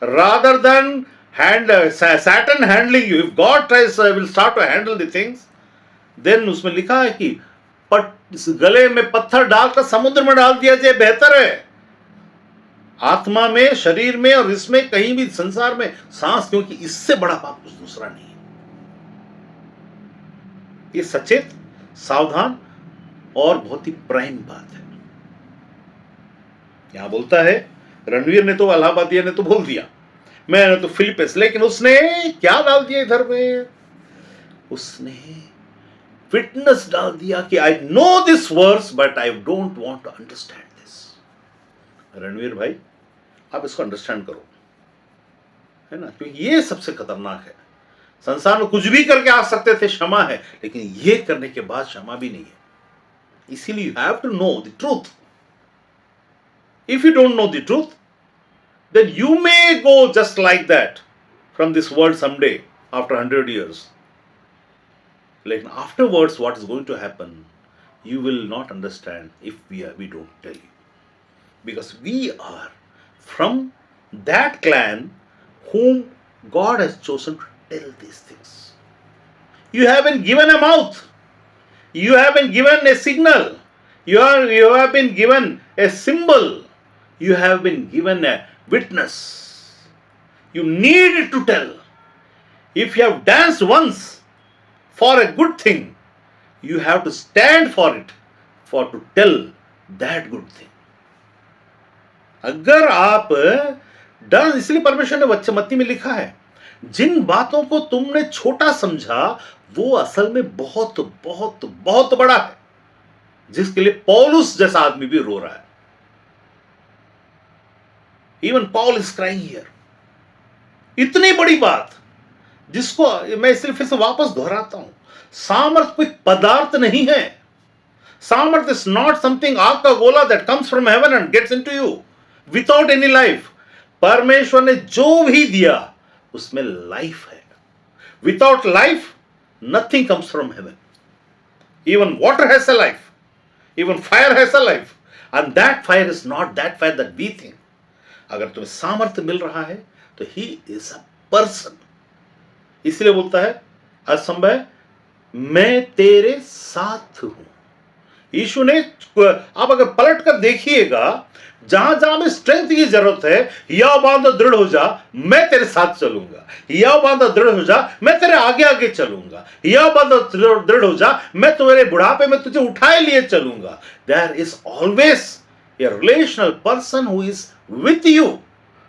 rather than Satan handling you. If God tries will start to handle the things, then उसमें लिखा है कि गले में पत्थर डालकर समुद्र में डाल दिया जाए, बेहतर है. आत्मा में, शरीर में और इसमें कहीं भी संसार में सांस, क्योंकि इससे बड़ा पाप कुछ दूसरा नहीं है. ये सचेत, सावधान और बहुत ही प्राइम बात है. यहां बोलता है, रणवीर ने तो, इलाहाबादिया ने तो बोल दिया, मैंने तो फिलिपिस, लेकिन उसने क्या डाल दिया इधर में? उसने विटनेस डाल दिया कि I know this verse but I don't want to understand this. Ranveer भाई, आप इसको अंडरस्टैंड करो, है ना, क्योंकि ये सबसे खतरनाक है. संसार में कुछ भी करके आ सकते थे, क्षमा है, लेकिन ये करने के बाद क्षमा भी नहीं है. इसीलिए you have to know the truth. If you don't know the truth, then you may go just like that from this world someday after 100 years. Like afterwards, what is going to happen? You will not understand if we don't tell you, because we are from that clan whom God has chosen to tell these things. You haven't given a mouth. You haven't given a signal. You have been given a symbol. You have been given a witness. You need to tell. If you have danced once for a good thing, you have to stand for it, for to tell that good thing. अगर आप dance, इसलिए परमेश्वर ने मत्ती में लिखा है, जिन बातों को तुमने छोटा समझा वो असल में बहुत बहुत बहुत बड़ा है, जिसके लिए पौलुस जैसा आदमी भी रो रहा है. Even Paul is crying here. इतनी बड़ी बात जिसको मैं इसलिए फिर से वापस दोहराता हूं, सामर्थ कोई पदार्थ नहीं है. सामर्थ इज नॉट समथिंग आग का गोला that comes from heaven and gets into you without any life. परमेश्वर ने जो भी दिया उसमें लाइफ है. Without life nothing comes from heaven. Even water has a life, even fire has a life, and that fire is not that fire that we think. अगर तुम्हें सामर्थ्य मिल रहा है तो ही इज अ पर्सन. इसलिए बोलता है असंभव मैं तेरे साथ हूं. यीशु ने, आप अगर पलट कर देखिएगा, जहां जहां में स्ट्रेंथ की जरूरत है, या बांधा दृढ़ हो जा, मैं तेरे साथ चलूंगा. या बांधा दृढ़ हो जा, मैं तेरे आगे आगे चलूंगा. या बांधा दृढ़ हो जा, मैं तुम्हारे बुढ़ापे में तुझे उठाए लिए चलूंगा. There is always a relational person who is with you,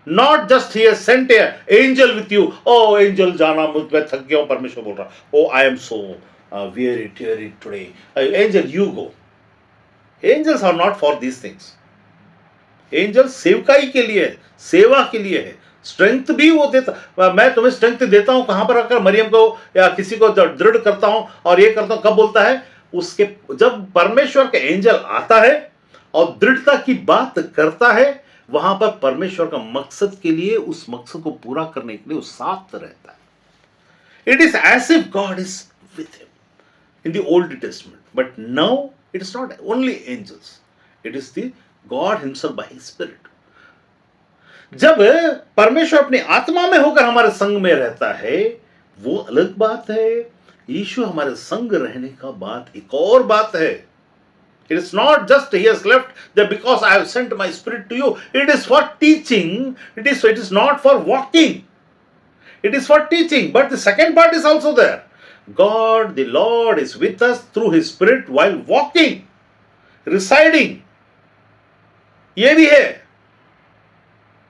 not just he has sent a angel with you. Oh angel जाना, मुझ पे थक गया हूं, परमेश्वर बोल रहा, oh I am so weary teary today. Angel you go. Angels are not for these things. Angels सेवकाई के लिए है, सेवा के लिए है. स्ट्रेंथ भी वो देता, मैं तुम्हें स्ट्रेंथ देता हूं कहां पर आकर, मरियम को या किसी को दृढ़ करता हूं और ये करता हूं. कब बोलता है? उसके जब परमेश्वर का एंजल आता है और दृढ़ता की बात करता है, वहां पर परमेश्वर का मकसद के लिए, उस मकसद को पूरा करने के लिए वो साथ रहता है। It is as if God is with him in the Old Testament. But now it is not only angels, it is the God Himself by His Spirit. जब परमेश्वर अपनी आत्मा में होकर हमारे संग में रहता है, वो अलग बात है। यीशु हमारे संग रहने का बात एक और बात है। It is not just He has left that because I have sent my Spirit to you. It is for teaching. It is not for walking. It is for teaching. But the second part is also there. God, the Lord, is with us through His Spirit while walking, residing. ये भी है,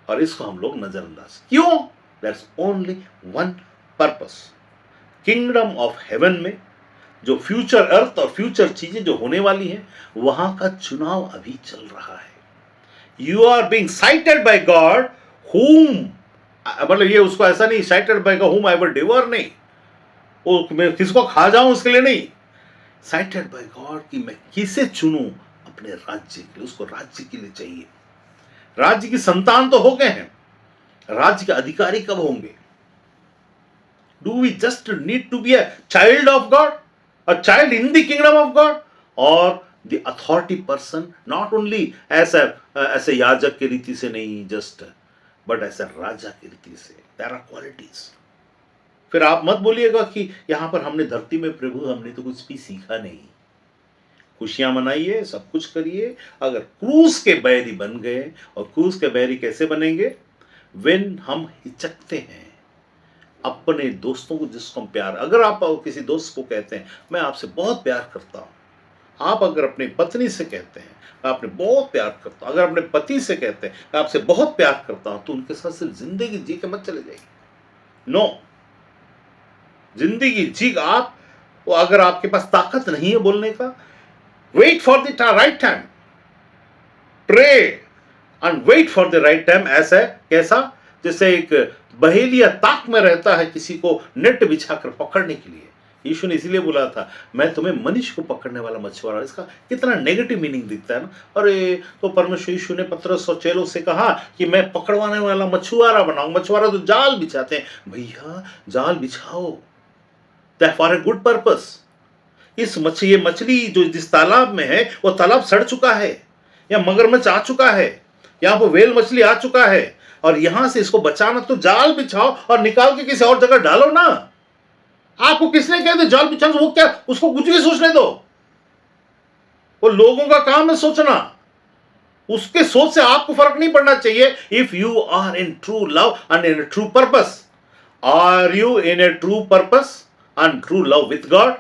और इसको हम लोग नजरअंदाज क्यों? There's only one purpose. Kingdom of haven में जो फ्यूचर अर्थ और फ्यूचर चीजें जो होने वाली हैं, वहां का चुनाव अभी चल रहा है। You are being cited by God whom, मतलब ये उसको ऐसा नहीं cited by God whom I will devour, नहीं, वो मैं किसको खा जाऊं उसके लिए नहीं, साइटेड बाय गॉड कि मैं किसे चुनूं अपने राज्य के लिए। उसको राज्य के लिए चाहिए। राज्य की संतान तो हो गए हैं, राज्य के अधिकारी कब होंगे? Do we just need to be a child of God, a child in the kingdom of God, और the authority person, not only ऐसे याजक की रीति से नहीं जस्ट, बट ऐसे राजा की रीति से। There are qualities. फिर आप मत बोलिएगा कि यहां पर हमने धरती में प्रभु हमने तो कुछ भी सीखा नहीं। खुशियां मनाइए, सब कुछ करिए। अगर क्रूस के बैरी बन गए, और क्रूस के बैरी कैसे बनेंगे? व्हेन हम हिचकते हैं अपने दोस्तों को जिसको हम प्यार, अगर आप किसी दोस्त को कहते हैं मैं आपसे बहुत प्यार करता हूं, आप अगर अपनी पत्नी से कहते हैं मैं आपने बहुत प्यार करता हूं, अगर अपने पति से कहते हैं मैं आपसे बहुत प्यार करता हूं, तो उनके साथ सिर्फ जिंदगी जी के मत चले जाइए। नो, जिंदगी जी आप, अगर आपके पास ताकत नहीं है बोलने का, wait for the right time, pray and wait for the right time. ऐसा कैसा? जैसे एक बहेलिया ताक में रहता है किसी को नेट बिछाकर पकड़ने के लिए। यीशु ने इसीलिए बोला था मैं तुम्हें मनुष्य को पकड़ने वाला मछुआरा। इसका कितना नेगेटिव मीनिंग दिखता है ना। अरे तो परमेश्वर यीशु ने पतरस और चेलों से कहा कि मैं पकड़वाने वाला मछुआरा बनाऊं। मछुआरा तो जाल बिछाते हैं। भैया जाल बिछाओ, फॉर ए गुड पर्पस। ये मछली जो जिस तालाब में है वो तालाब सड़ चुका है, या मगरमच्छ आ चुका है, यहाँ पर वेल मछली आ चुका है, और यहां से इसको बचाना तो जाल बिछाओ और निकाल के किसी और जगह डालो ना। आपको किसने कह दिया जाल बिछाओ? वो क्या, उसको कुछ भी सोचने दो। वो लोगों का काम है सोचना, उसके सोच से आपको फर्क नहीं पड़ना चाहिए। If you are in true love and in true purpose, are you in a true purpose and true love with God,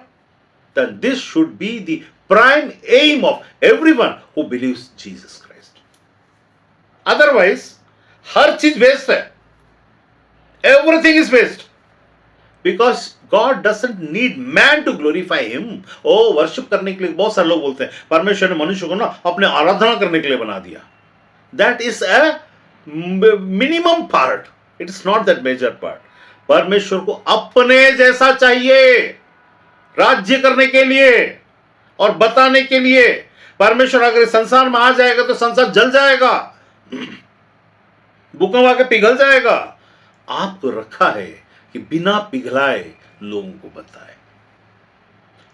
then this should be the prime aim of everyone who believes Jesus Christ. Otherwise, हर चीज waste है। Everything is waste. Because God doesn't need man to glorify him. ओ worship करने के लिए बहुत सारे लोग बोलते हैं परमेश्वर ने मनुष्य को ना अपने आराधना करने के लिए बना दिया। That is a minimum part. It is not that major part. परमेश्वर को अपने जैसा चाहिए राज्य करने के लिए और बताने के लिए। परमेश्वर अगर संसार में आ जाएगा तो संसार जल जाएगा, भूकंप आके पिघल जाएगा। आपको रखा है कि बिना पिघलाए लोगों को बताए।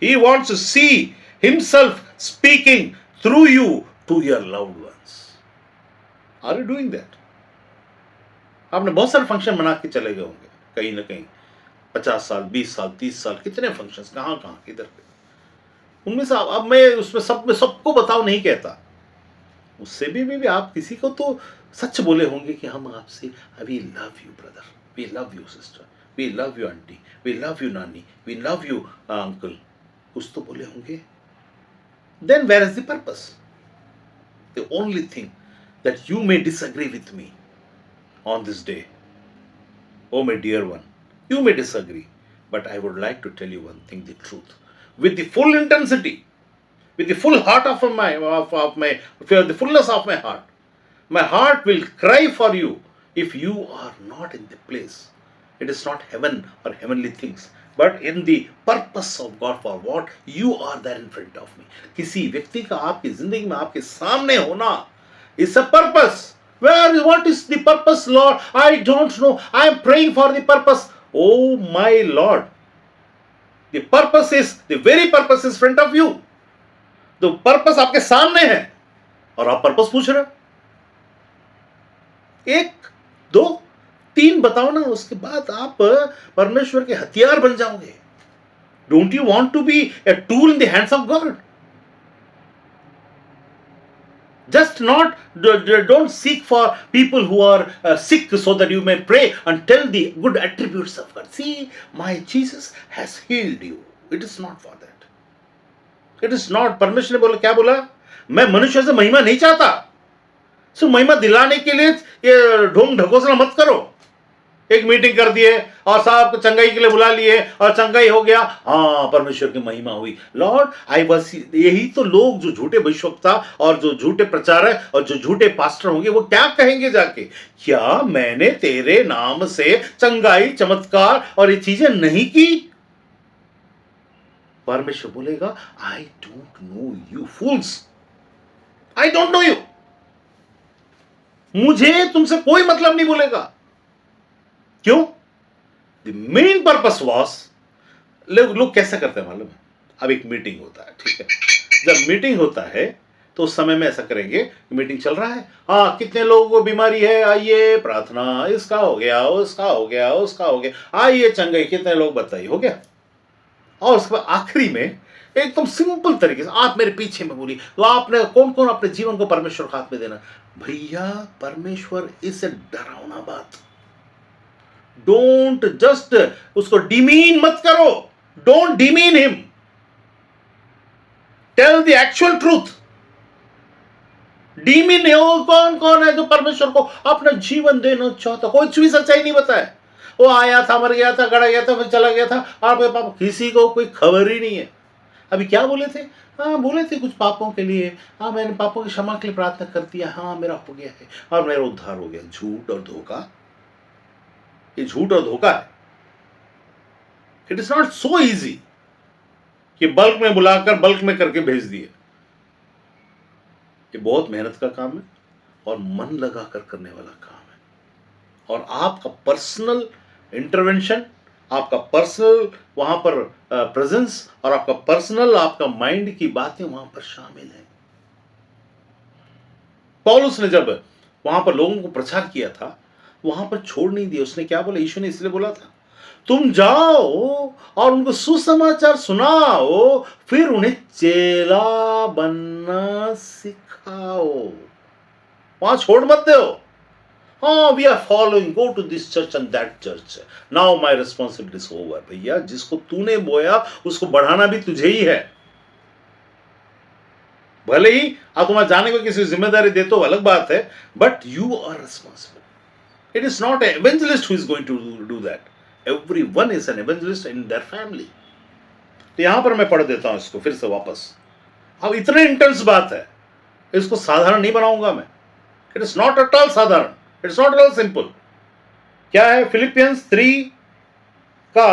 He wants to see himself speaking through you to your loved ones. Are you doing that? आपने बहुत सारे फंक्शन बना के चले गए होंगे कहीं ना कहीं, 50 साल 20 साल 30 साल, कितने फंक्शंस, कहाँ कहाँ किधर पे। उनमें से अब मैं उसमें सबको बताओ नहीं कहता, उससे भी आप किसी को तो सच बोले होंगे कि हम आपसे we love you brother, we love you sister, we love you aunty, we love you नानी, वी लव यू अंकल, कुछ तो बोले होंगे। Then where is the purpose? The only thing that you may disagree with me on this day. Oh my dear one, you may disagree, but I would like to tell you one thing, the truth, with the full intensity, with the full heart of the fullness of my heart. My heart will cry for you if you are not in the place. It is not heaven or heavenly things. But in the purpose of God for what you are there in front of me. किसी व्यक्ति का आपकी जिंदगी में आपके सामने होना is a purpose. Where what is the purpose Lord? I don't know, I am praying for the purpose. Oh my Lord, the purpose is, the very purpose is front of you. तो purpose आपके सामने है और आप purpose पूछ रहे हो। एक, दो, तीन बताओ ना, उसके बाद आप परमेश्वर के हथियार बन जाओगे। Don't you want to be a tool in the hands of God? Just not, don't seek for people who are sick so that you may pray and tell the good attributes of God. See, my Jesus has healed you. It is not for that. It is not. परमेश्वर ने बोला, क्या बोला? मैं मनुष्य से महिमा नहीं चाहता। सो महिमा दिलाने के लिए ये ढोंग ढकोसला मत करो। एक मीटिंग कर दिए और साहब को चंगाई के लिए बुला लिए और चंगाई हो गया, हाँ परमेश्वर की महिमा हुई। लॉर्ड आई वाज, यही तो लोग जो झूठे भविष्यवक्ता और जो झूठे प्रचारक और जो झूठे पास्टर होंगे वो क्या कहेंगे जाके, क्या मैंने तेरे नाम से चंगाई चमत्कार और ये चीजें नहीं की? परमेश्वर बोलेगा, आई don't no you fools, I don't no you. मुझे तुमसे कोई मतलब नहीं बोलेगा। क्यों? द मेन पर्पस वॉज, लोग कैसे करते हैं मालूम है? अब एक मीटिंग होता है, ठीक है, जब मीटिंग होता है तो उस समय में ऐसा करेंगे, मीटिंग चल रहा है, हाँ कितने लोगों को बीमारी है, आइए प्रार्थना, इसका हो गया, उसका हो गया, उसका हो गया, आइए चंगाई, कितने लोग बताइए, हो गया। और उसके बाद आखिरी में एकदम सिंपल तरीके से आप मेरे पीछे में बोली, तो आपने कौन कौन अपने जीवन को परमेश्वर के हाथ में देना? भैया परमेश्वर इससे डरावना बात। डोंट जस्ट उसको डिमीन मत करो, don't demean him, tell the actual truth. Demean हो कौन कौन है जो परमेश्वर को अपना जीवन देना चाहता? कोई भी सच्चाई नहीं बताए। वो आया था, मर गया था, गड़ा गया था, फिर चला गया था, आपके पापा किसी को कोई खबर ही नहीं है। अभी क्या बोले थे? हाँ बोले थे कुछ पापों के लिए, हाँ मैंने पापों की क्षमा के लिए प्रार्थना कर दिया, हाँ मेरा हो गया है और मेरा उद्धार हो गया। झूठ और धोखा, ये झूठ और धोखा है। It is not so easy कि बल्क में बुलाकर बल्क में करके भेज दिए। ये बहुत मेहनत का काम है और मन लगाकर करने वाला काम है। और आपका पर्सनल इंटरवेंशन, आपका पर्सनल वहां पर प्रेजेंस और आपका पर्सनल, आपका माइंड की बातें वहां पर शामिल है। पौलुस ने जब वहां पर लोगों को प्रचार किया था, वहां पर छोड़ नहीं दिया। उसने क्या बोला? यीशु ने इसलिए बोला था, तुम जाओ और उनको सुसमाचार सुनाओ, फिर उन्हें चेला बनना सिखाओ। वहां छोड़ मत दो। हाँ we are following, go to this church and that church, now my responsibility is over. भैया जिसको तूने बोया उसको बढ़ाना भी तुझे ही है। भले ही आप तुम्हारे जाने को किसी जिम्मेदारी दे तो अलग बात है, but you are responsible. It is not a evangelist who is going to do that. Everyone is an evangelist in their family. तो यहां पर मैं पढ़ देता हूं इसको फिर से वापस। अब इतने इंटेंस बात है, इसको साधारण नहीं बनाऊंगा मैं। It is not at all साधारण, it is not at all simple. क्या है? फिलिपियंस 3 का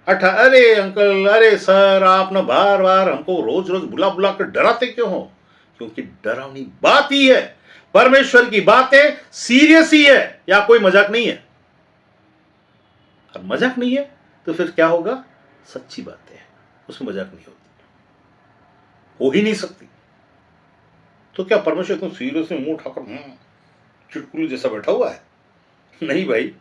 18। अरे अंकल, अरे सर, आप ना बार बार हमको रोज रोज बुला बुला कर डराते क्यों हो? क्योंकि डरावनी बात ही है। परमेश्वर की बातें सीरियस ही है, या कोई मजाक नहीं है। और मजाक नहीं है तो फिर क्या होगा? सच्ची बातें हैं, उसमें मजाक नहीं होती, हो ही नहीं सकती। तो क्या परमेश्वर तुम सीरियस में मुंह उठाकर चुटकुली जैसा बैठा हुआ है? नहीं भाई,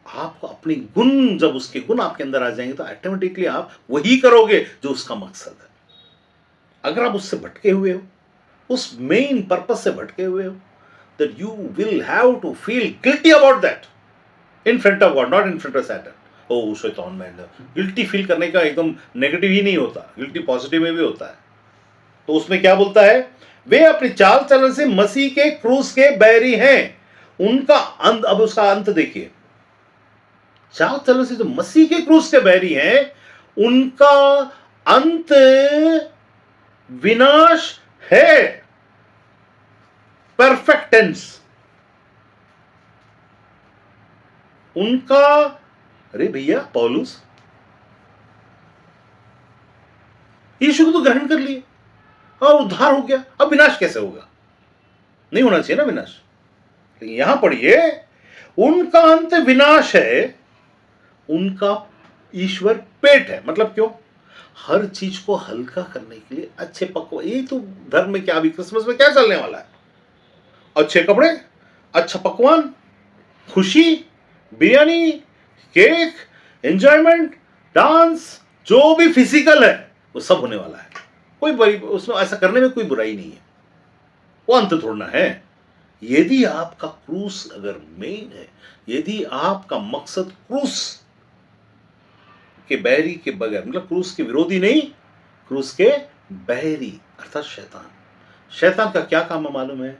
आपको अपने गुण, जब उसके गुण आपके अंदर आ जाएंगे तो ऑटोमेटिकली आप वही करोगे जो उसका मकसद है। अगर आप उससे भटके हुए हो, उस मेन पर्पस से भटके हुए हो, that you will have to feel guilty about that in front of God, not in front of Satan. ओ शैतान में गिल्टी फील करने का एकदम नेगेटिव ही नहीं होता, गिल्टी पॉजिटिव में भी होता है। तो उसमें क्या बोलता है? वे अपनी चाल चलन से मसीह के क्रूस के बैरी हैं, उनका अंत। अब उसका अंत देखिए, चाल चलन से जो मसीह के क्रूस के बैरी हैं, उनका अंत विनाश है। Perfect tense. उनका, अरे भैया पौलुस, यीशु को तो ग्रहण कर लिए और उद्धार हो गया, अब विनाश कैसे होगा? नहीं होना चाहिए ना विनाश। लेकिन यहां पढ़िए, उनका अंत विनाश है, उनका ईश्वर पेट है। मतलब क्यों? हर चीज को हल्का करने के लिए अच्छे पकवान। ये तो धर्म में क्या, अभी क्रिसमस में क्या चलने वाला है? अच्छे कपड़े, अच्छा पकवान, खुशी, बिरयानी, केक, एंजॉयमेंट, डांस, जो भी फिजिकल है वो सब होने वाला है। कोई बड़ी उसमें ऐसा करने में कोई बुराई नहीं है, वो अंत थोड़ना है। यदि आपका क्रूस अगर मेन है, यदि आपका मकसद क्रूस के बैरी के बगैर, मतलब क्रूस के विरोधी नहीं, क्रूस के बैरी अर्थात शैतान। शैतान का क्या काम है मालूम है?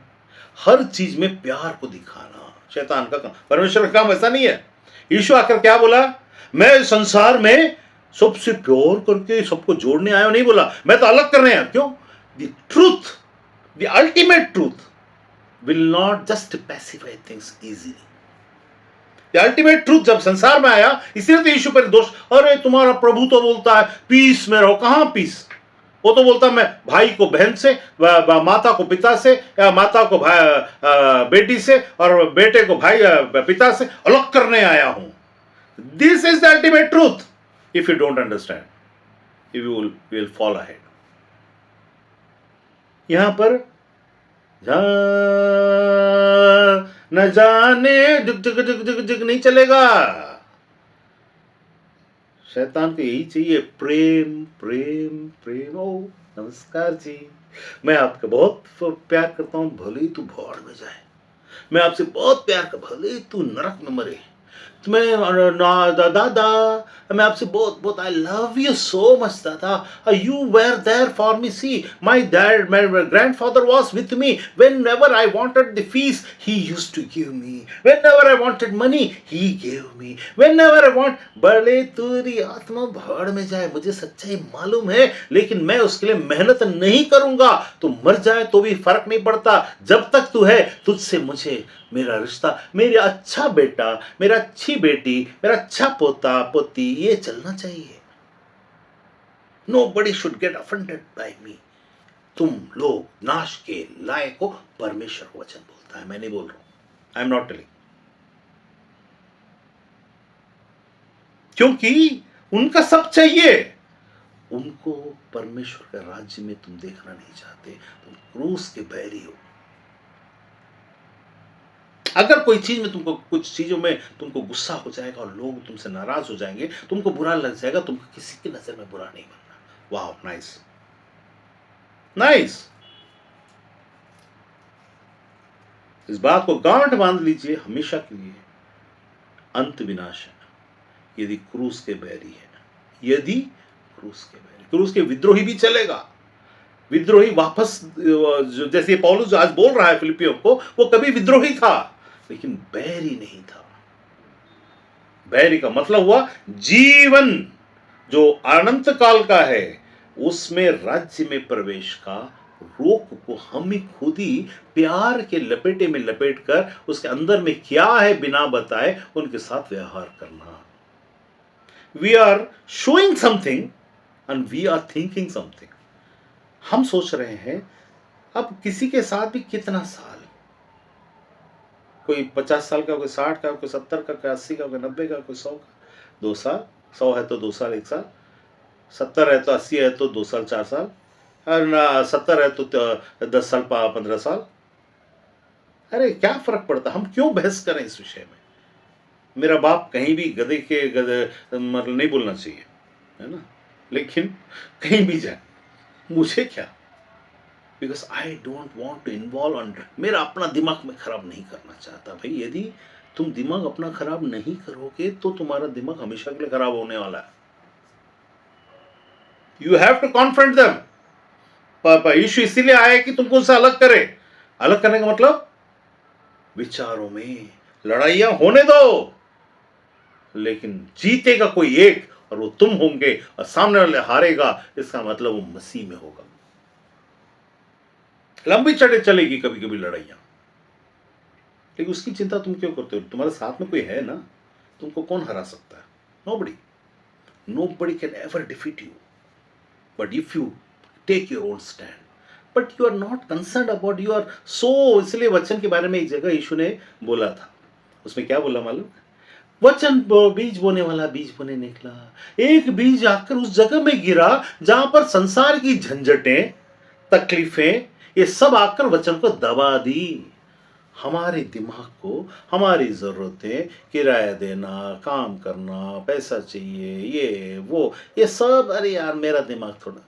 हर चीज में प्यार को दिखाना शैतान का काम। परमेश्वर का काम ऐसा नहीं है। यीशु आकर क्या बोला? मैं संसार में सबसे प्योर करके सबको जोड़ने आया हूं, नहीं बोला मैं तो अलग करने आया। क्यों? The truth, the ultimate truth will not just pacify things easily. Ultimate truth जब संसार में आया, इसलिए तो यीशु पर दोष, अरे तुम्हारा प्रभु तो बोलता है पीस में रहो। कहां पीस? वो तो बोलता मैं भाई को बहन से, माता को पिता से, या माता को भाई बेटी से, और बेटे को भाई पिता से अलग करने आया हूं। This is the ultimate truth. If you don't understand, you will fall ahead. यहां पर न जाने जुग जुग जुग जुग जुग नहीं चलेगा। शैतान को यही चाहिए, प्रेम प्रेम प्रेम। ओ नमस्कार जी, मैं आपका बहुत प्यार करता हूं, भले ही तू भाड़ में जाए। मैं आपसे बहुत प्यार कर, भले ही तू नरक में मरे। मैं दादा, मैं आपसे बहुत बहुत, I love you so much दादा, you were there for me. See my dad, my grandfather was with me whenever I wanted the fees, he used to give me. Whenever I wanted money, he gave me. Whenever I want, भले तेरी आत्मा भाड़ में जाए, मुझे सच्चाई मालूम है, लेकिन मैं उसके लिए मेहनत नहीं करूंगा। तू मर जाए तो भी फर्क नहीं पड़ता, जब तक तू है तुझसे मुझे मेरा रिश्ता, मेरा अच्छा बेटा, मेरा अच्छी बेटी, मेरा अच्छा पोता पोती, ये चलना चाहिए। Nobody should get offended by me। तुम लोग नाश के लायक हो, परमेश्वर का वचन बोलता है, मैं नहीं बोल रहा हूं। आई एम नॉट टेलिंग। क्योंकि उनका सब चाहिए, उनको परमेश्वर का राज्य में तुम देखना नहीं चाहते, तुम क्रूस के बैरी हो। अगर कोई चीज में तुमको, कुछ चीजों में तुमको गुस्सा हो जाएगा और लोग तुमसे नाराज हो जाएंगे, तुमको बुरा लग जाएगा, तुमको किसी की नजर में बुरा नहीं बनना। वाह, नाइस नाइस। इस बात को गांठ बांध लीजिए हमेशा के लिए, अंत विनाश है यदि क्रूस के बैरी है। यदि क्रूस के बैरी, क्रूस के विद्रोही भी चलेगा। विद्रोही वापस, जैसे पौलुस आज बोल रहा है फिलिपियों को, वो कभी विद्रोही था लेकिन बैरी नहीं था। बैरी का मतलब हुआ जीवन जो अनंत काल का है, उसमें राज्य में प्रवेश का रोक को हम ही खुद ही प्यार के लपेटे में लपेट कर, उसके अंदर में क्या है बिना बताए उनके साथ व्यवहार करना। We are showing something and we are thinking something. हम सोच रहे हैं, अब किसी के साथ भी कितना साल, कोई 50 साल का, कोई 60 का, कोई 70 का, कोई 80 का, कोई 90 का, कोई 100 का, 2 साल, 100 है तो 2 साल 1 साल, 70 है तो 80 है तो 2 साल 4 साल, और 70 है तो 10 साल 15 साल। अरे क्या फर्क पड़ता, हम क्यों बहस करें इस विषय में? मेरा बाप कहीं भी गधे के गधे मतलब नहीं बोलना चाहिए, है ना, लेकिन कहीं भी जाए मुझे क्या, because I don't want to involve on. मेरा अपना दिमाग में खराब नहीं करना चाहता भाई। यदि तुम दिमाग अपना खराब नहीं करोगे तो तुम्हारा दिमाग हमेशा के लिए खराब होने वाला है। You have to confront them. Yeshu इसीलिए आया कि तुमको उनसे अलग करे। अलग करने का मतलब, विचारों में लड़ाइयां होने दो, लेकिन जीतेगा कोई एक और वो तुम होंगे, और सामने वाले हारेगा, इसका मतलब वो मसीह में होगा। लंबी चढ़े चलेगी कभी कभी लड़ाइयां, लेकिन उसकी चिंता तुम क्यों करते हो? तुम्हारे साथ में कोई है ना, तुमको कौन हरा सकता है? Nobody. Nobody can ever defeat you. But if you take your own stand, but you are not concerned about your so, इसलिए वचन के बारे में एक जगह यीशु ने बोला था, उसमें क्या बोला मालूम? वचन बीज बोने वाला बीज बोने निकला, एक बीज आकर उस जगह में गिरा जहां पर संसार की झंझटें, तकलीफें, ये सब आकर वचन को दबा दी। हमारे दिमाग को, हमारी ज़रूरतें, किराया देना, काम करना, पैसा चाहिए, ये वो, ये सब, अरे यार मेरा दिमाग थोड़ा।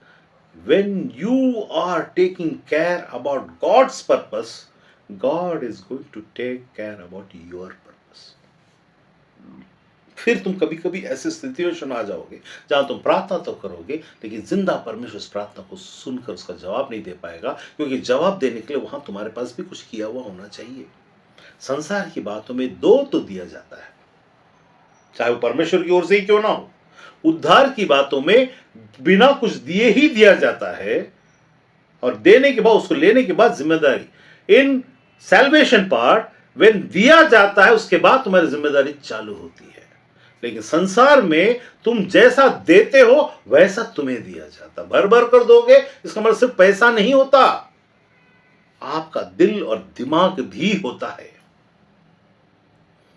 when you are taking care about God's purpose, God is going to take care about your purpose. फिर तुम कभी कभी ऐसी सिचुएशन आ जाओगे जहां तुम प्रार्थना तो करोगे, लेकिन जिंदा परमेश्वर उस प्रार्थना को सुनकर उसका जवाब नहीं दे पाएगा, क्योंकि जवाब देने के लिए वहां तुम्हारे पास भी कुछ किया हुआ होना चाहिए। संसार की बातों में दो तो दिया जाता है, चाहे वो परमेश्वर की ओर से ही क्यों ना हो। उद्धार की बातों में बिना कुछ दिए ही दिया जाता है, और देने के बाद, उसको लेने के बाद जिम्मेदारी। इन सैल्वेशन पार्ट व्हेन दिया जाता है, उसके बाद तुम्हारी जिम्मेदारी चालू होती है। लेकिन संसार में तुम जैसा देते हो वैसा तुम्हें दिया जाता। भर भर कर दोगे, इसका मतलब सिर्फ पैसा नहीं होता, आपका दिल और दिमाग भी होता है।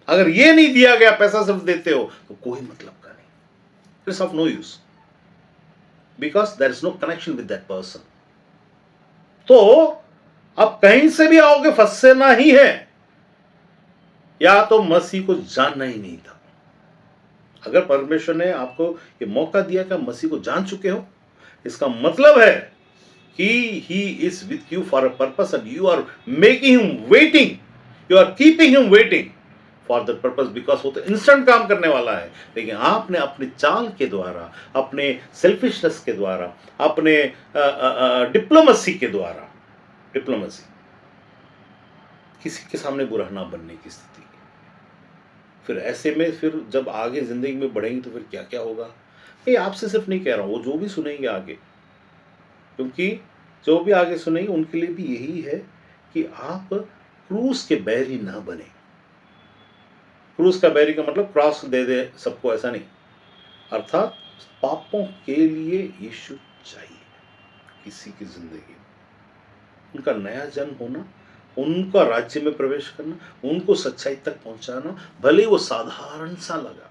अगर ये नहीं दिया गया, पैसा सिर्फ देते हो, तो कोई मतलब का नहीं, it's of no use, because there is no connection with that person. तो अब कहीं से भी आओगे, फंसना ही है, या तो मसीह को जानना ही नहीं था। अगर परमेश्वर ने आपको ये मौका दिया कि मसीह को जान चुके हो, इसका मतलब है कि he is with you for a purpose, and you are making him waiting, you are keeping him waiting for that purpose, because वो तो इंस्टेंट काम करने वाला है। लेकिन आपने अपने चाल के द्वारा, अपने सेल्फिशनेस के द्वारा, अपने डिप्लोमेसी के द्वारा, डिप्लोमेसी, किसी के सामने बुरा ना बनने की स्थिति। फिर ऐसे में फिर जब आगे जिंदगी में बढ़ेंगे तो फिर क्या क्या होगा, ये आपसे सिर्फ नहीं कह रहा हूँ, वो जो भी सुनेंगे आगे, क्योंकि जो भी आगे सुनेंगे उनके लिए भी यही है कि आप क्रूस के बैरी ना बने। क्रूस का बैरी का मतलब क्रॉस दे दे सबको, ऐसा नहीं, अर्थात पापों के लिए यीशु चाहिए किसी की जिंदगी में, उनका नया जन्म होना, उनका राज्य में प्रवेश करना, उनको सच्चाई तक पहुंचाना। भले वो साधारण सा लगा,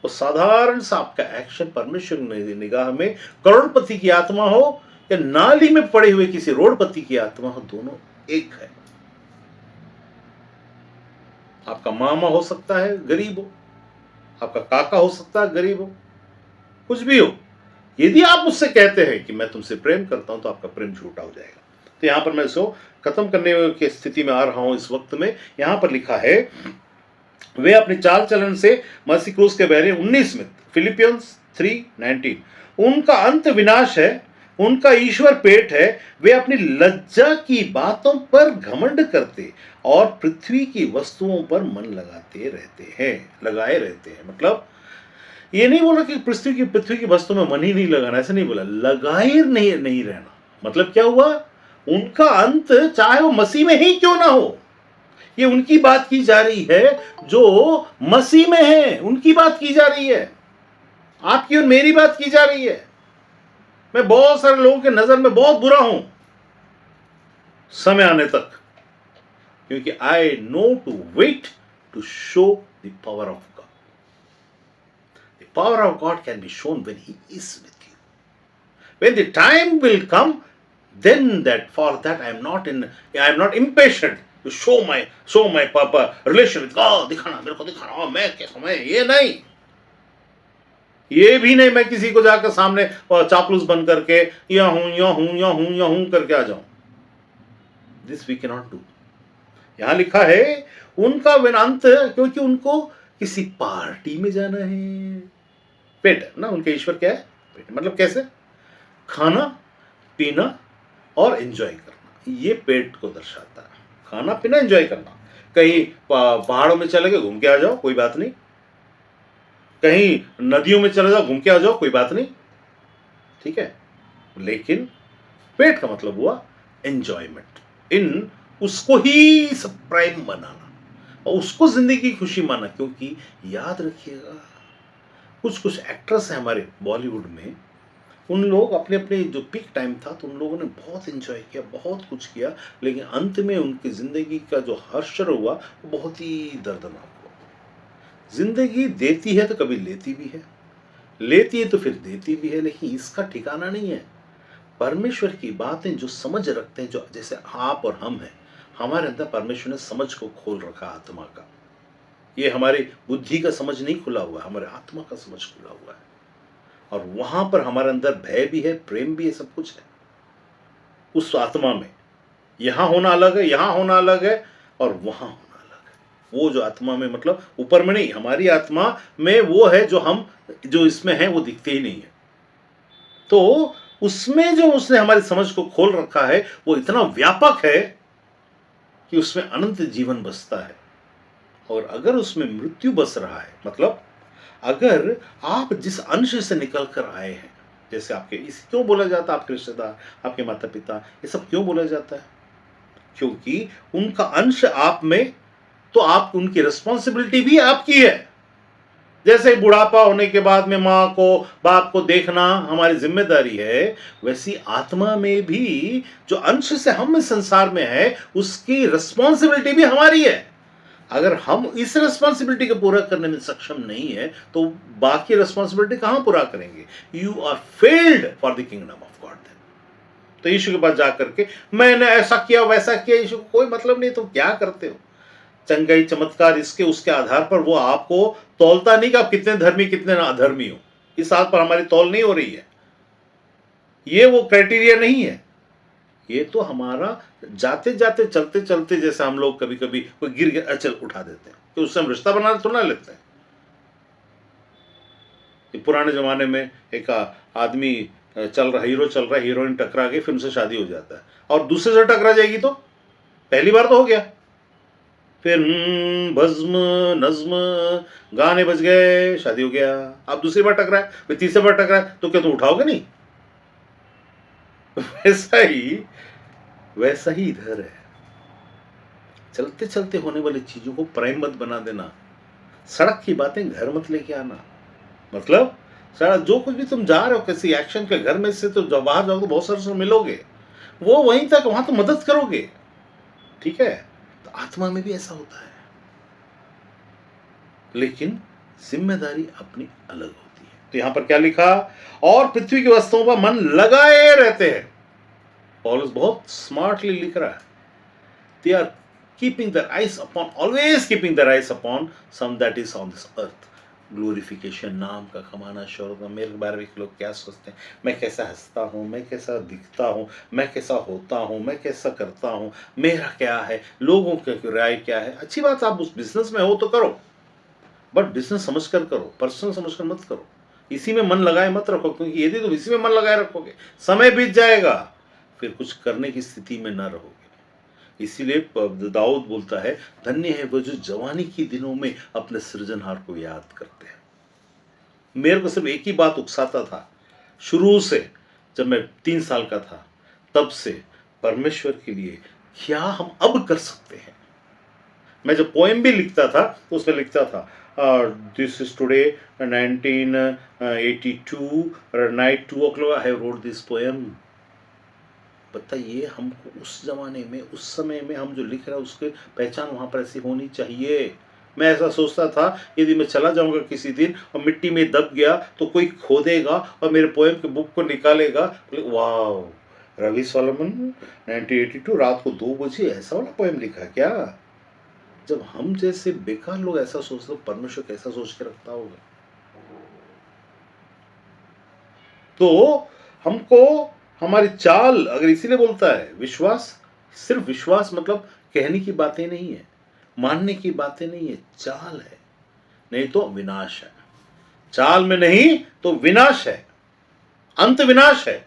वो साधारण सा आपका एक्शन परमेश्वर की निगाह में करोड़पति की आत्मा हो या नाली में पड़े हुए किसी रोडपति की आत्मा हो, दोनों एक है। आपका मामा हो सकता है गरीब हो, आपका काका हो सकता है गरीब हो, कुछ भी हो, यदि आप उससे कहते हैं कि मैं तुमसे प्रेम करता हूं, तो आपका प्रेम झूठा हो जाएगा। तो यहां पर मैं इसको खत्म करने की स्थिति में आ रहा हूं इस वक्त में। यहां पर लिखा है, वे अपने चाल चलन से मसीह क्रूस के बैरी, 19 में, फिलिपियंस 3:19, उनका अंत विनाश है, उनका ईश्वर पेट है, वे अपनी लज्जा की बातों पर घमंड करते और पृथ्वी की वस्तुओं पर मन लगाए रहते हैं। मतलब ये नहीं बोला कि पृथ्वी की वस्तु में मन ही नहीं लगाना, ऐसा नहीं बोला, लगाए नहीं रहना। मतलब क्या हुआ, उनका अंत चाहे वो मसीह में ही क्यों ना हो, ये उनकी बात की जा रही है जो मसीह में है, उनकी बात की जा रही है, आपकी और मेरी बात की जा रही है। मैं बहुत सारे लोगों के नजर में बहुत बुरा हूं समय आने तक, क्योंकि I know to wait to show the power of God. The power of God can be shown when he is with you. When the time will come, then that for that I am not impatient to show my papa relation with God, दिखाना, मेरे को दिखाना, मैं कैसा, मैं ये नहीं, ये भी नहीं मैं किसी को जाकर सामने चापलूस बन करके या हूं करके आ जाऊं। This we can not do. यहां लिखा है उनका विनांत, क्योंकि उनको किसी पार्टी में जाना है। पेट है ना, उनके ईश्वर क्या है, पेट। मतलब कैसे, खाना पीना और एंजॉय करना, ये पेट को दर्शाता है। खाना पीना एंजॉय करना, कहीं पहाड़ों में चले गए, घूम के आ जाओ, कोई बात नहीं, कहीं नदियों में चले जाओ, घूम के आ जाओ, कोई बात नहीं, ठीक है। लेकिन पेट का मतलब हुआ एंजॉयमेंट, इन उसको ही सब प्राइम बनाना और उसको जिंदगी की खुशी माना। क्योंकि याद रखिएगा, कुछ एक्ट्रेस हैं हमारे बॉलीवुड में, उन लोग अपने अपने जो पीक टाइम था तो उन लोगों ने बहुत एंजॉय किया, बहुत कुछ किया, लेकिन अंत में उनकी ज़िंदगी का जो हश्र हुआ वो बहुत ही दर्दनाक हुआ। ज़िंदगी देती है तो कभी लेती भी है, लेती है तो फिर देती भी है, लेकिन इसका ठिकाना नहीं है। परमेश्वर की बातें जो समझ रखते हैं, जो जैसे आप और हम हैं, हमारे अंदर परमेश्वर ने समझ को खोल रखा आत्मा का। ये हमारी बुद्धि का समझ नहीं खुला हुआ है, हमारे आत्मा का समझ खुला हुआ है, और वहां पर हमारे अंदर भय भी है, प्रेम भी है, सब कुछ है उस आत्मा में। यहां होना अलग है, यहां होना अलग है, और वहां होना अलग है। वो जो आत्मा में, मतलब ऊपर में नहीं, हमारी आत्मा में वो है जो हम, जो इसमें है वो दिखते ही नहीं है। तो उसमें जो उसने हमारी समझ को खोल रखा है वो इतना व्यापक है कि उसमें अनंत जीवन बसता है। और अगर उसमें मृत्यु बस रहा है, मतलब अगर आप जिस अंश से निकल कर आए हैं, जैसे आपके, इस क्यों बोला जाता है आपके रिश्तेदार, आपके माता पिता, ये सब क्यों बोला जाता है? क्योंकि उनका अंश आप में, तो आप, उनकी रिस्पॉन्सिबिलिटी भी आपकी है। जैसे बुढ़ापा होने के बाद में माँ को, बाप को देखना हमारी जिम्मेदारी है, वैसी आत्मा में भी जो अंश से हम इस संसार में है उसकी रिस्पॉन्सिबिलिटी भी हमारी है। अगर हम इस रिस्पॉन्सिबिलिटी को पूरा करने में सक्षम नहीं है तो बाकी रिस्पॉन्सिबिलिटी कहां पूरा करेंगे? You are failed for the kingdom of God. तो यीशु के पास जाकर के मैंने ऐसा किया वैसा किया, यीशु को कोई मतलब नहीं, तुम क्या करते हो? चंगाई चमत्कार इसके उसके आधार पर वो आपको तौलता नहीं कि आप कितने धर्मी कितने अधर्मी हो। इस आधार पर हमारी तौल नहीं हो रही है, ये वो क्राइटेरिया नहीं है। ये तो हमारा जाते जाते चलते चलते, जैसे हम लोग कभी कभी कोई गिर गया, चल उठा देते हैं, तो उससे हम रिश्ता बना थोड़ा लेते हैं। पुराने जमाने में एक आदमी चल रहा, हीरो चल रहा है, हीरोइन टकरा गई, फिर उनसे शादी हो जाता है, और दूसरे से टकरा जाएगी तो पहली बार तो हो गया, फिर भस्म नज्म गाने बज गए, शादी हो गया। अब दूसरी बार टकरा है, फिर तीसरी बार टकरा है, तो क्या तुम उठाओगे नहीं? वैसा ही इधर है। चलते चलते होने वाली चीजों को प्राइम मत बना देना, सड़क की बातें घर मत लेके आना। मतलब सड़क, जो कुछ भी तुम जा रहे हो किसी एक्शन के, घर में से तो जब बाहर जाओगे तो बहुत सारे से मिलोगे, वो वहीं तक, वहां तो मदद करोगे, ठीक है? तो आत्मा में भी ऐसा होता है, लेकिन जिम्मेदारी अपनी अलग होती है। तो यहां पर क्या लिखा? और पृथ्वी की वस्तुओं पर मन लगाए रहते हैं। पौलुस बहुत स्मार्टली लिख रहा है, they are keeping their eyes upon, always keeping their eyes upon some that is on this earth. Glorification, नाम का कमाना, शोहरत का। मेरे बारे में लोग क्या सोचते हैं, मैं कैसा हंसता हूँ, मैं कैसा दिखता हूँ, मैं कैसा होता हूँ, मैं कैसा करता हूँ, मेरा क्या है, लोगों की राय क्या है। अच्छी बात, आप उस बिजनेस में हो तो करो, बट बिजनेस समझ कर करो, पर्सनल समझ कर मत करो। इसी में मन लगाए मत रखो, क्योंकि यदि तुम इसी में मन लगाए रखोगे, समय बीत जाएगा, फिर कुछ करने की स्थिति में ना रहोगे। इसीलिए दाऊद बोलता है, धन्य है वो जो जवानी के दिनों में अपने सृजनहार को याद करते हैं। मेरे को सिर्फ एक ही बात उकसाता था शुरू से, जब मैं 3 साल का था, तब से, परमेश्वर के लिए क्या हम अब कर सकते हैं। मैं जब पोएम भी लिखता था तो उसमें लिखता था, this is today 1982 night 2 o'clock I have wrote this poem. बताइए, हमको उस जमाने में, उस समय में हम जो लिख रहे हैं उसकी पहचान वहां पर ऐसी होनी चाहिए। मैं ऐसा सोचता था, यदि मैं चला जाऊंगा किसी दिन और मिट्टी में दब गया तो कोई खोदेगा और मेरे पोएम के बुक को निकालेगा, वाह, रवि सोलोमन 1982 रात को 2 बजे ऐसा वाला पोएम लिखा क्या? जब हम जैसे बेकार लोग ऐसा सोचते, परमेश्वर कैसा सोच के रखता होगा। तो हमको हमारी चाल, अगर इसीलिए बोलता है विश्वास, सिर्फ विश्वास मतलब कहने की बातें नहीं है, मानने की बातें नहीं है, चाल है, नहीं तो विनाश है। चाल में नहीं तो विनाश है, अंत विनाश है।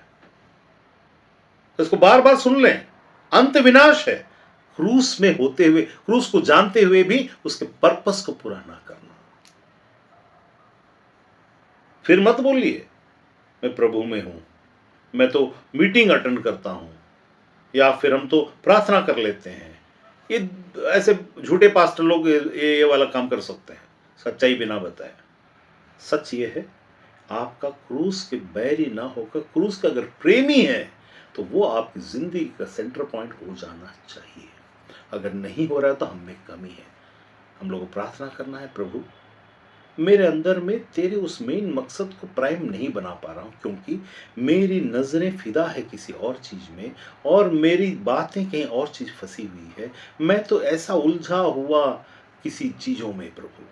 तो इसको बार बार सुन लें, अंत विनाश है। क्रूस में होते हुए, क्रूस को जानते हुए भी उसके पर्पस को पूरा ना करना। फिर मत बोलिए मैं प्रभु में हूं, मैं तो मीटिंग अटेंड करता हूं, या फिर हम तो प्रार्थना कर लेते हैं। ये ऐसे झूठे पास्टर लोग ये वाला काम कर सकते हैं, सच्चाई बिना बताए। सच ये है, आपका क्रूस के बैरी ना होकर क्रूस का अगर प्रेमी है तो वो आपकी जिंदगी का सेंटर पॉइंट हो जाना चाहिए। अगर नहीं हो रहा है तो हम में कमी है। हम लोगों को प्रार्थना करना है, प्रभु मेरे अंदर में तेरे उस मेन मकसद को प्राइम नहीं बना पा रहा हूँ, क्योंकि मेरी नज़रें फिदा है किसी और चीज़ में और मेरी बातें कहीं और चीज़ फंसी हुई है। मैं तो ऐसा उलझा हुआ किसी चीज़ों में प्रभु।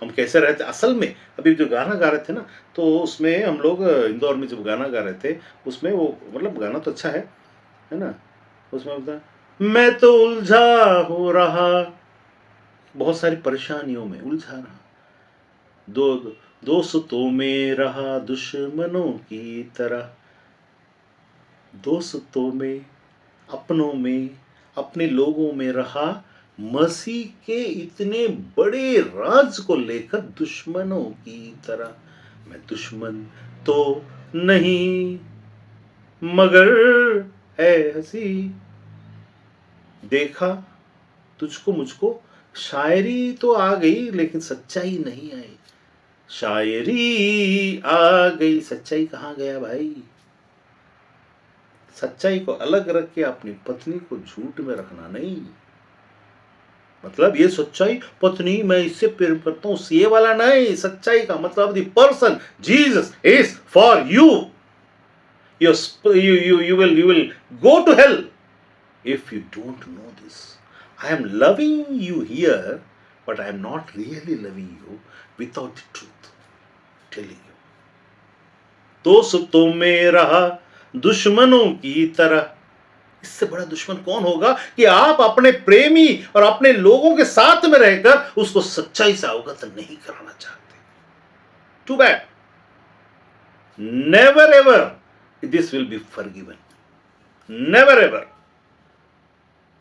हम कैसे रहते असल में, अभी जो गाना गा रहे थे ना, तो उसमें हम लोग इंदौर में जब गाना गा रहे थे, उसमें वो मतलब गाना तो अच्छा है ना? उसमें होता है, मैं तो उलझा हो रहा, बहुत सारी परेशानियों में उलझा रहा, दो दोस्तों में रहा दुश्मनों की तरह, दोस्तों में, अपनों में, अपने लोगों में रहा, मसीह के इतने बड़े राज को लेकर दुश्मनों की तरह। मैं दुश्मन तो नहीं मगर है हंसी, देखा तुझको मुझको, शायरी तो आ गई लेकिन सच्चाई नहीं आई। शायरी आ गई, सच्चाई कहाँ गया भाई? सच्चाई को अलग रख के अपनी पत्नी को झूठ में रखना नहीं। मतलब ये सच्चाई पत्नी मैं इससे प्रेम करता हूं, ये वाला नहीं। सच्चाई का मतलब the person Jesus is for you. You will go to hell if you don't know this. I am loving you here, but I am not really loving you without the truth. Telling you. दोस्तों में रहा दुश्मनों की तरह। इससे बड़ा दुश्मन कौन होगा कि आप अपने प्रेमी और अपने लोगों के साथ में रहकर उसको सच्चाई से अवगत नहीं कराना चाहते। Too bad. Never ever this will be forgiven, never ever.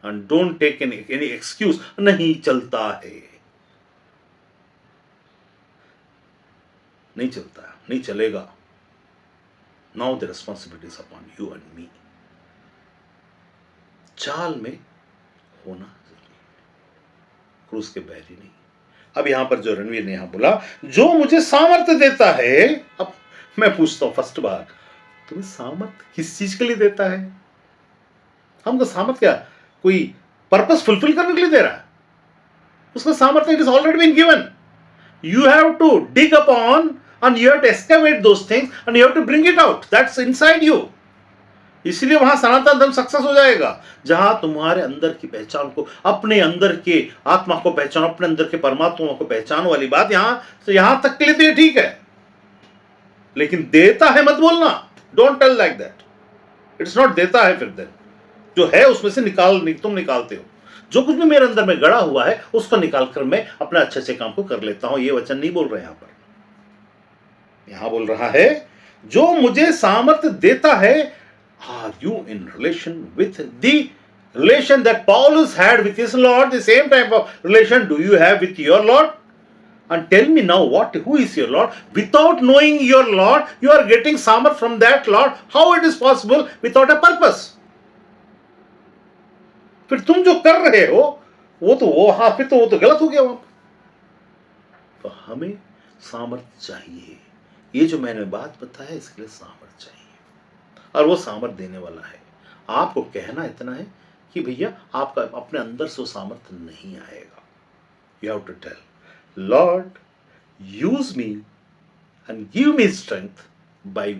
And don't take any excuse, नहीं चलता है, नहीं चलता, नहीं चलेगा। Now the responsibility is upon you and me. चाल में होना जरूरी है, क्रूस के बैरी नहीं। अब यहां पर जो रणवीर ने यहां बोला, जो मुझे सामर्थ्य देता है। अब मैं पूछता हूं फर्स्ट बार, तुम्हें सामर्थ्य किस चीज के लिए देता है? हमको सामर्थ्य क्या कोई पर्पस फुलफिल करने के लिए दे रहा है? उसका सामर्थ्य it is already been given. You have to dig upon and you have to excavate those things and you have to bring it out. That's inside you. इसलिए वहां सनातन धर्म सक्सेस हो जाएगा, जहां तुम्हारे अंदर की पहचान को, अपने अंदर के आत्मा को पहचानो, अपने अंदर के परमात्मा को पहचानो वाली बात यहां तक के लिए तो ये ठीक है, लेकिन देता है मत बोलना। Don't tell like that. It's not देता है। फिर देन जो है उसमें से तुम निकालते हो। जो कुछ भी मेरे अंदर में गड़ा हुआ है उसको निकालकर मैं अपने अच्छे अच्छे काम को कर लेता हूं। ये वचन नहीं बोल रहे यहां पर। यहां बोल रहा है जो मुझे सामर्थ्य देता है। Are you in relation with the relation that Paulus had with his Lord? The same type of relation do you have with your Lord? And tell me now, who is your Lord? Without knowing your Lord, you are getting samarth from that Lord. How it is possible without a purpose? फिर तुम जो कर रहे हो वो तो गलत हो गया वहां। तो हमें सामर्थ चाहिए। ये जो मैंने बात बताया इसके लिए सामर्थ चाहिए, और वो सामर्थ देने वाला है। आपको कहना इतना है कि भैया आपका अपने अंदर से वो सामर्थ्य नहीं आएगा। You have to tell Lord use me and give me strength by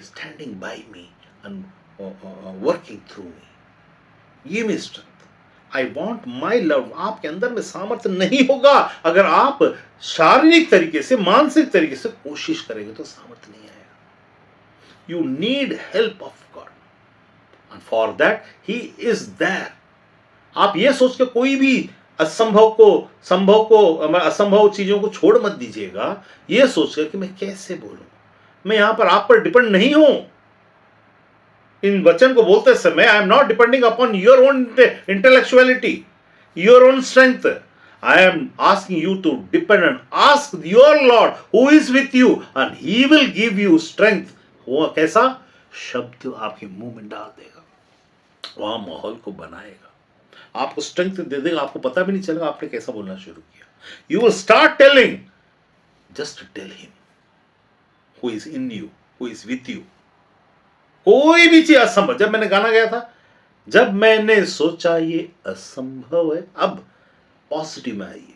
standing by me and working through me. Give me strength, I want my love. आपके अंदर में सामर्थ्य नहीं होगा अगर आप शारीरिक तरीके से, मानसिक तरीके से कोशिश करेंगे तो सामर्थ्य नहीं आएगा। You need help of God and for that he is there. आप ये सोच के कोई भी असंभव चीजों को छोड़ मत दीजिएगा। ये सोचकर कि मैं कैसे बोलूं, मैं यहां पर आप पर डिपेंड नहीं हूं। इन वचन को बोलते समय I am not depending upon your own intellectuality, your own strength. I am asking you to depend and ask your Lord who is with you and he will give you strength. वो कैसा शब्द आपके मुंह में डाल देगा, वहां माहौल को बनाएगा, आपको स्ट्रेंथ दे देगा। आपको पता भी नहीं चलेगा आपने कैसा बोलना शुरू किया। You will start telling just tell him who is in you, who is with you. कोई भी चीज असंभव, जब मैंने गाना गाया था, जब मैंने सोचा ये असंभव है, अब पॉजिटिव में आइए,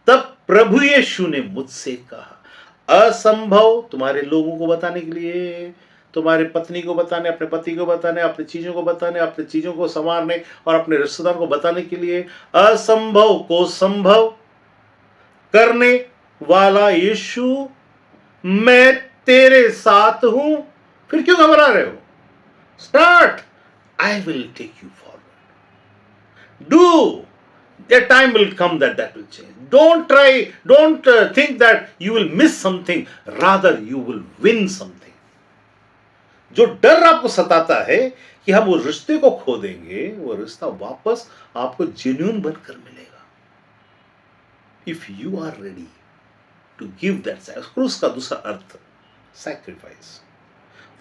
तब प्रभु यीशु ने मुझसे कहा असंभव तुम्हारे लोगों को बताने के लिए, तुम्हारे पत्नी को बताने, अपने पति को बताने, अपनी चीजों को बताने, अपनी चीजों को संवारने और अपने रिश्तेदार को बताने के लिए, असंभव को संभव करने वाला यीशु मैं तेरे साथ हूं। फिर क्यों घबरा रहे हो? Start, I will take you forward. Do, a time will come that will change. Don't try, don't think that you will miss something, rather you will win something. जो डर आपको सताता है कि हम वो रिश्ते को खो देंगे, वो रिश्ता वापस आपको जेन्युइन बनकर मिलेगा। If you are ready to give that sacrifice. क्रूस का दूसरा अर्थ sacrifice.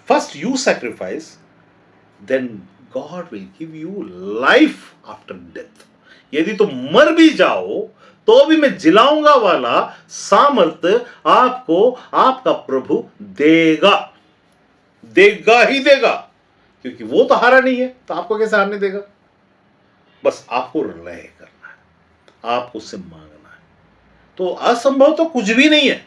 First you sacrifice, then God will give you life after death. यदि तुम मर भी जाओ तो भी मैं जिलाऊंगा वाला सामर्थ्य आपको आपका प्रभु देगा, देगा ही देगा, क्योंकि वो तो हारा नहीं है, तो आपको कैसे हारने देगा? बस आपको लय करना है, आपको उससे मांगना है। तो असंभव तो कुछ भी नहीं है,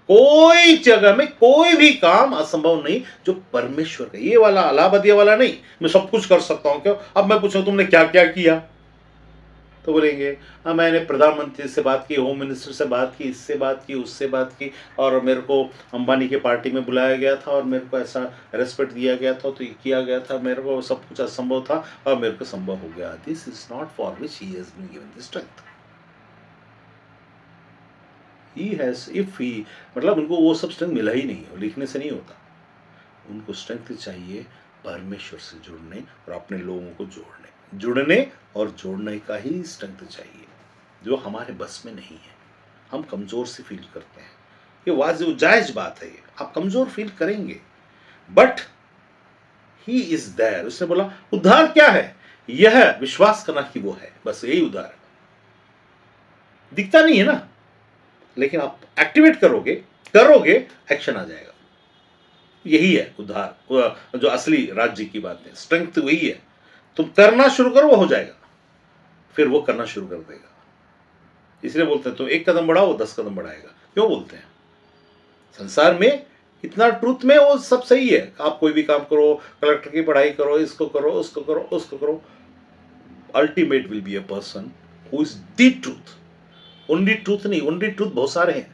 कोई जगह में कोई भी काम असंभव नहीं जो परमेश्वर का। ये वाला अलाहाबादिया वाला नहीं, मैं सब कुछ कर सकता हूं। क्यों? अब मैं पूछूं तुमने क्या क्या किया, तो बोलेंगे हाँ मैंने प्रधानमंत्री से बात की, होम मिनिस्टर से बात की, इससे बात की, उससे बात की, और मेरे को अंबानी के पार्टी में बुलाया गया था और मेरे को ऐसा रेस्पेक्ट दिया गया था, तो ये किया गया था, मेरे को सब कुछ असंभव था और मेरे को संभव हो गया। This is not for which he has been given the strength. He has, if he, मतलब उनको वो सब स्ट्रेंथ मिला ही नहीं, लिखने से नहीं होता। उनको स्ट्रेंथ चाहिए परमेश्वर से जुड़ने और अपने लोगों को जुड़ने और जोड़ने का ही स्ट्रेंथ चाहिए, जो हमारे बस में नहीं है। हम कमजोर से फील करते हैं, ये वाजिब जायज बात है, ये आप कमजोर फील करेंगे, बट ही इज देयर। उसने बोला उद्धार क्या है? यह विश्वास करना कि वो है, बस यही उद्धार है। दिखता नहीं है ना, लेकिन आप एक्टिवेट करोगे एक्शन आ जाएगा। यही है उद्धार, जो असली राज्य की बात है। स्ट्रेंथ वही है, तुम करना शुरू करो, वो हो जाएगा, फिर वो करना शुरू कर देगा। इसलिए बोलते हैं तो एक कदम बढ़ाओ, वो 10 कदम बढ़ाएगा। क्यों बोलते हैं? संसार में इतना ट्रूथ में वो सब सही है। आप कोई भी काम करो, कलेक्टर की पढ़ाई करो, इसको करो, उसको करो, उसको करो, ultimate will be a person who is the truth. Only truth नहीं, ओनली ट्रूथ बहुत सारे हैं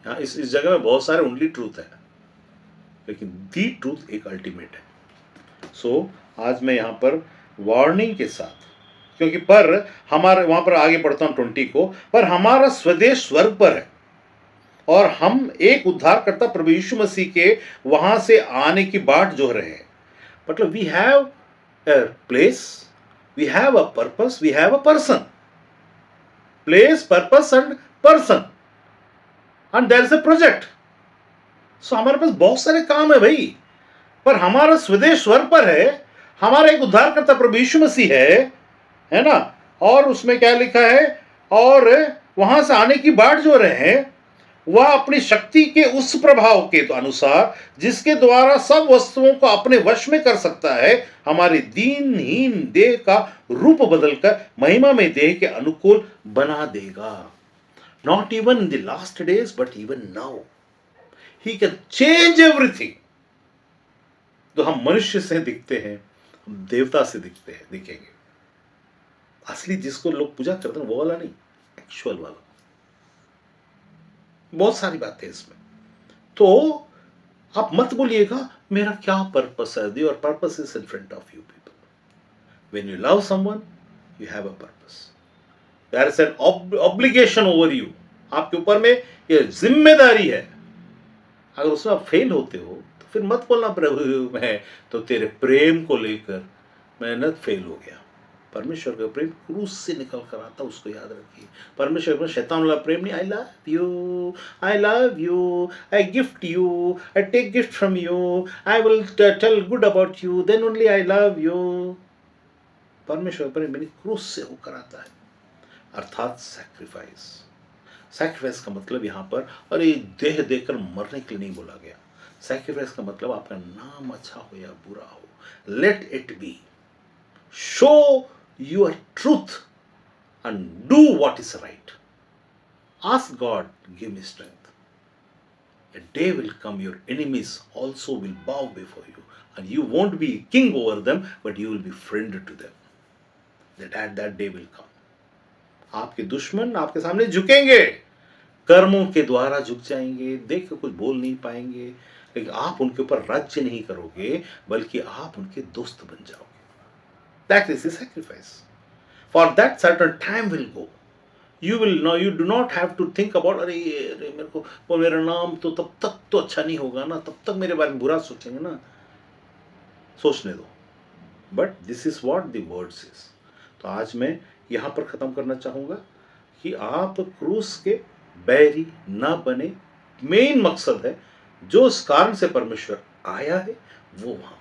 यहाँ, इस जगह में बहुत सारे ओनली ट्रूथ है, लेकिन दी ट्रूथ एक अल्टीमेट है। सो आज मैं यहाँ पर वार्निंग के साथ, क्योंकि पर हमारे वहां पर आगे पढ़ता हूं 20 को, पर हमारा स्वदेश स्वर्ग पर है और हम एक उद्धारकर्ता प्रभु यीशु मसीह के वहां से आने की बाट जो रहे हैं। मतलब we have a place, we have a purpose, we have a person. Place, purpose and person, and there is a project. So हमारे पास बहुत सारे काम है भाई, पर हमारा स्वदेश स्वर्ग पर है। हमारा एक उद्धारकर्ता प्रभु यीशु मसीह है ना, और उसमें क्या लिखा है, और वहां से आने की बाट जो रहे हैं, वह अपनी शक्ति के उस प्रभाव के अनुसार जिसके द्वारा सब वस्तुओं को अपने वश में कर सकता है, हमारे दीनहीन देह का रूप बदलकर महिमा में देह के अनुकूल बना देगा। Not even in the last days but even now he can change everything. तो हम मनुष्य से दिखते हैं, हम देवता से दिखेंगे। असली जिसको लोग पूजा करते हैं वो वाला नहीं, एक्चुअल वाला। बहुत सारी बातें इसमें। तो आप मत बोलिएगा मेरा क्या पर्पस है। Your purpose is in front of you people. When you love someone you have a purpose, there is an obligation over you. आपके ऊपर में ये जिम्मेदारी है। अगर उसमें आप फेल होते हो तो फिर मत बोलना प्रभु मैं तो तेरे प्रेम को लेकर मैं फेल हो गया। परमेश्वर का प्रेम क्रूस से निकल कर आता, उसको याद रखिए। परमेश्वर का शैतान वाला प्रेम नहीं, I love you, I love you, I gift you, I take gift from you, I will tell good about you, then only I love you. परमेश्वर का प्रेम क्रूस से होकर आता है, अर्थात सैक्रिफाइस। सैक्रिफाइस का मतलब यहाँ पर अरे देह देकर मरने के लिए नहीं बोला गया। सैक्रिफाइस का मतलब आपका नाम अच्छा हो या बुरा हो, let it be, show your truth and do what is right. Ask God, give me strength. A day will come, your enemies also will bow before you, and you won't be king over them, but you will be friend to them. That day will come. आपके दुश्मन आपके सामने झुकेंगे, कर्मों के द्वारा झुक जाएंगे, देख के कुछ बोल नहीं पाएंगे, लेकिन आप उनके ऊपर राज्य नहीं करोगे, बल्कि आप उनके दोस्त बन जाओगे। That is the sacrifice. For that certain time will go. You will know, you do not have to think about अरे मेरे को वो मेरा नाम तो तब तक तो अच्छा नहीं होगा ना, तब तक मेरे बारे में बुरा सोचेंगे ना, सोचने दो। But this is what the word is. तो आज मैं यहाँ पर ख़त्म करना चाहूँगा कि आप क्रूस के बैरी ना बने। मेन मकसद है जो इस कारण से परमेश्वर आया है वो वहाँ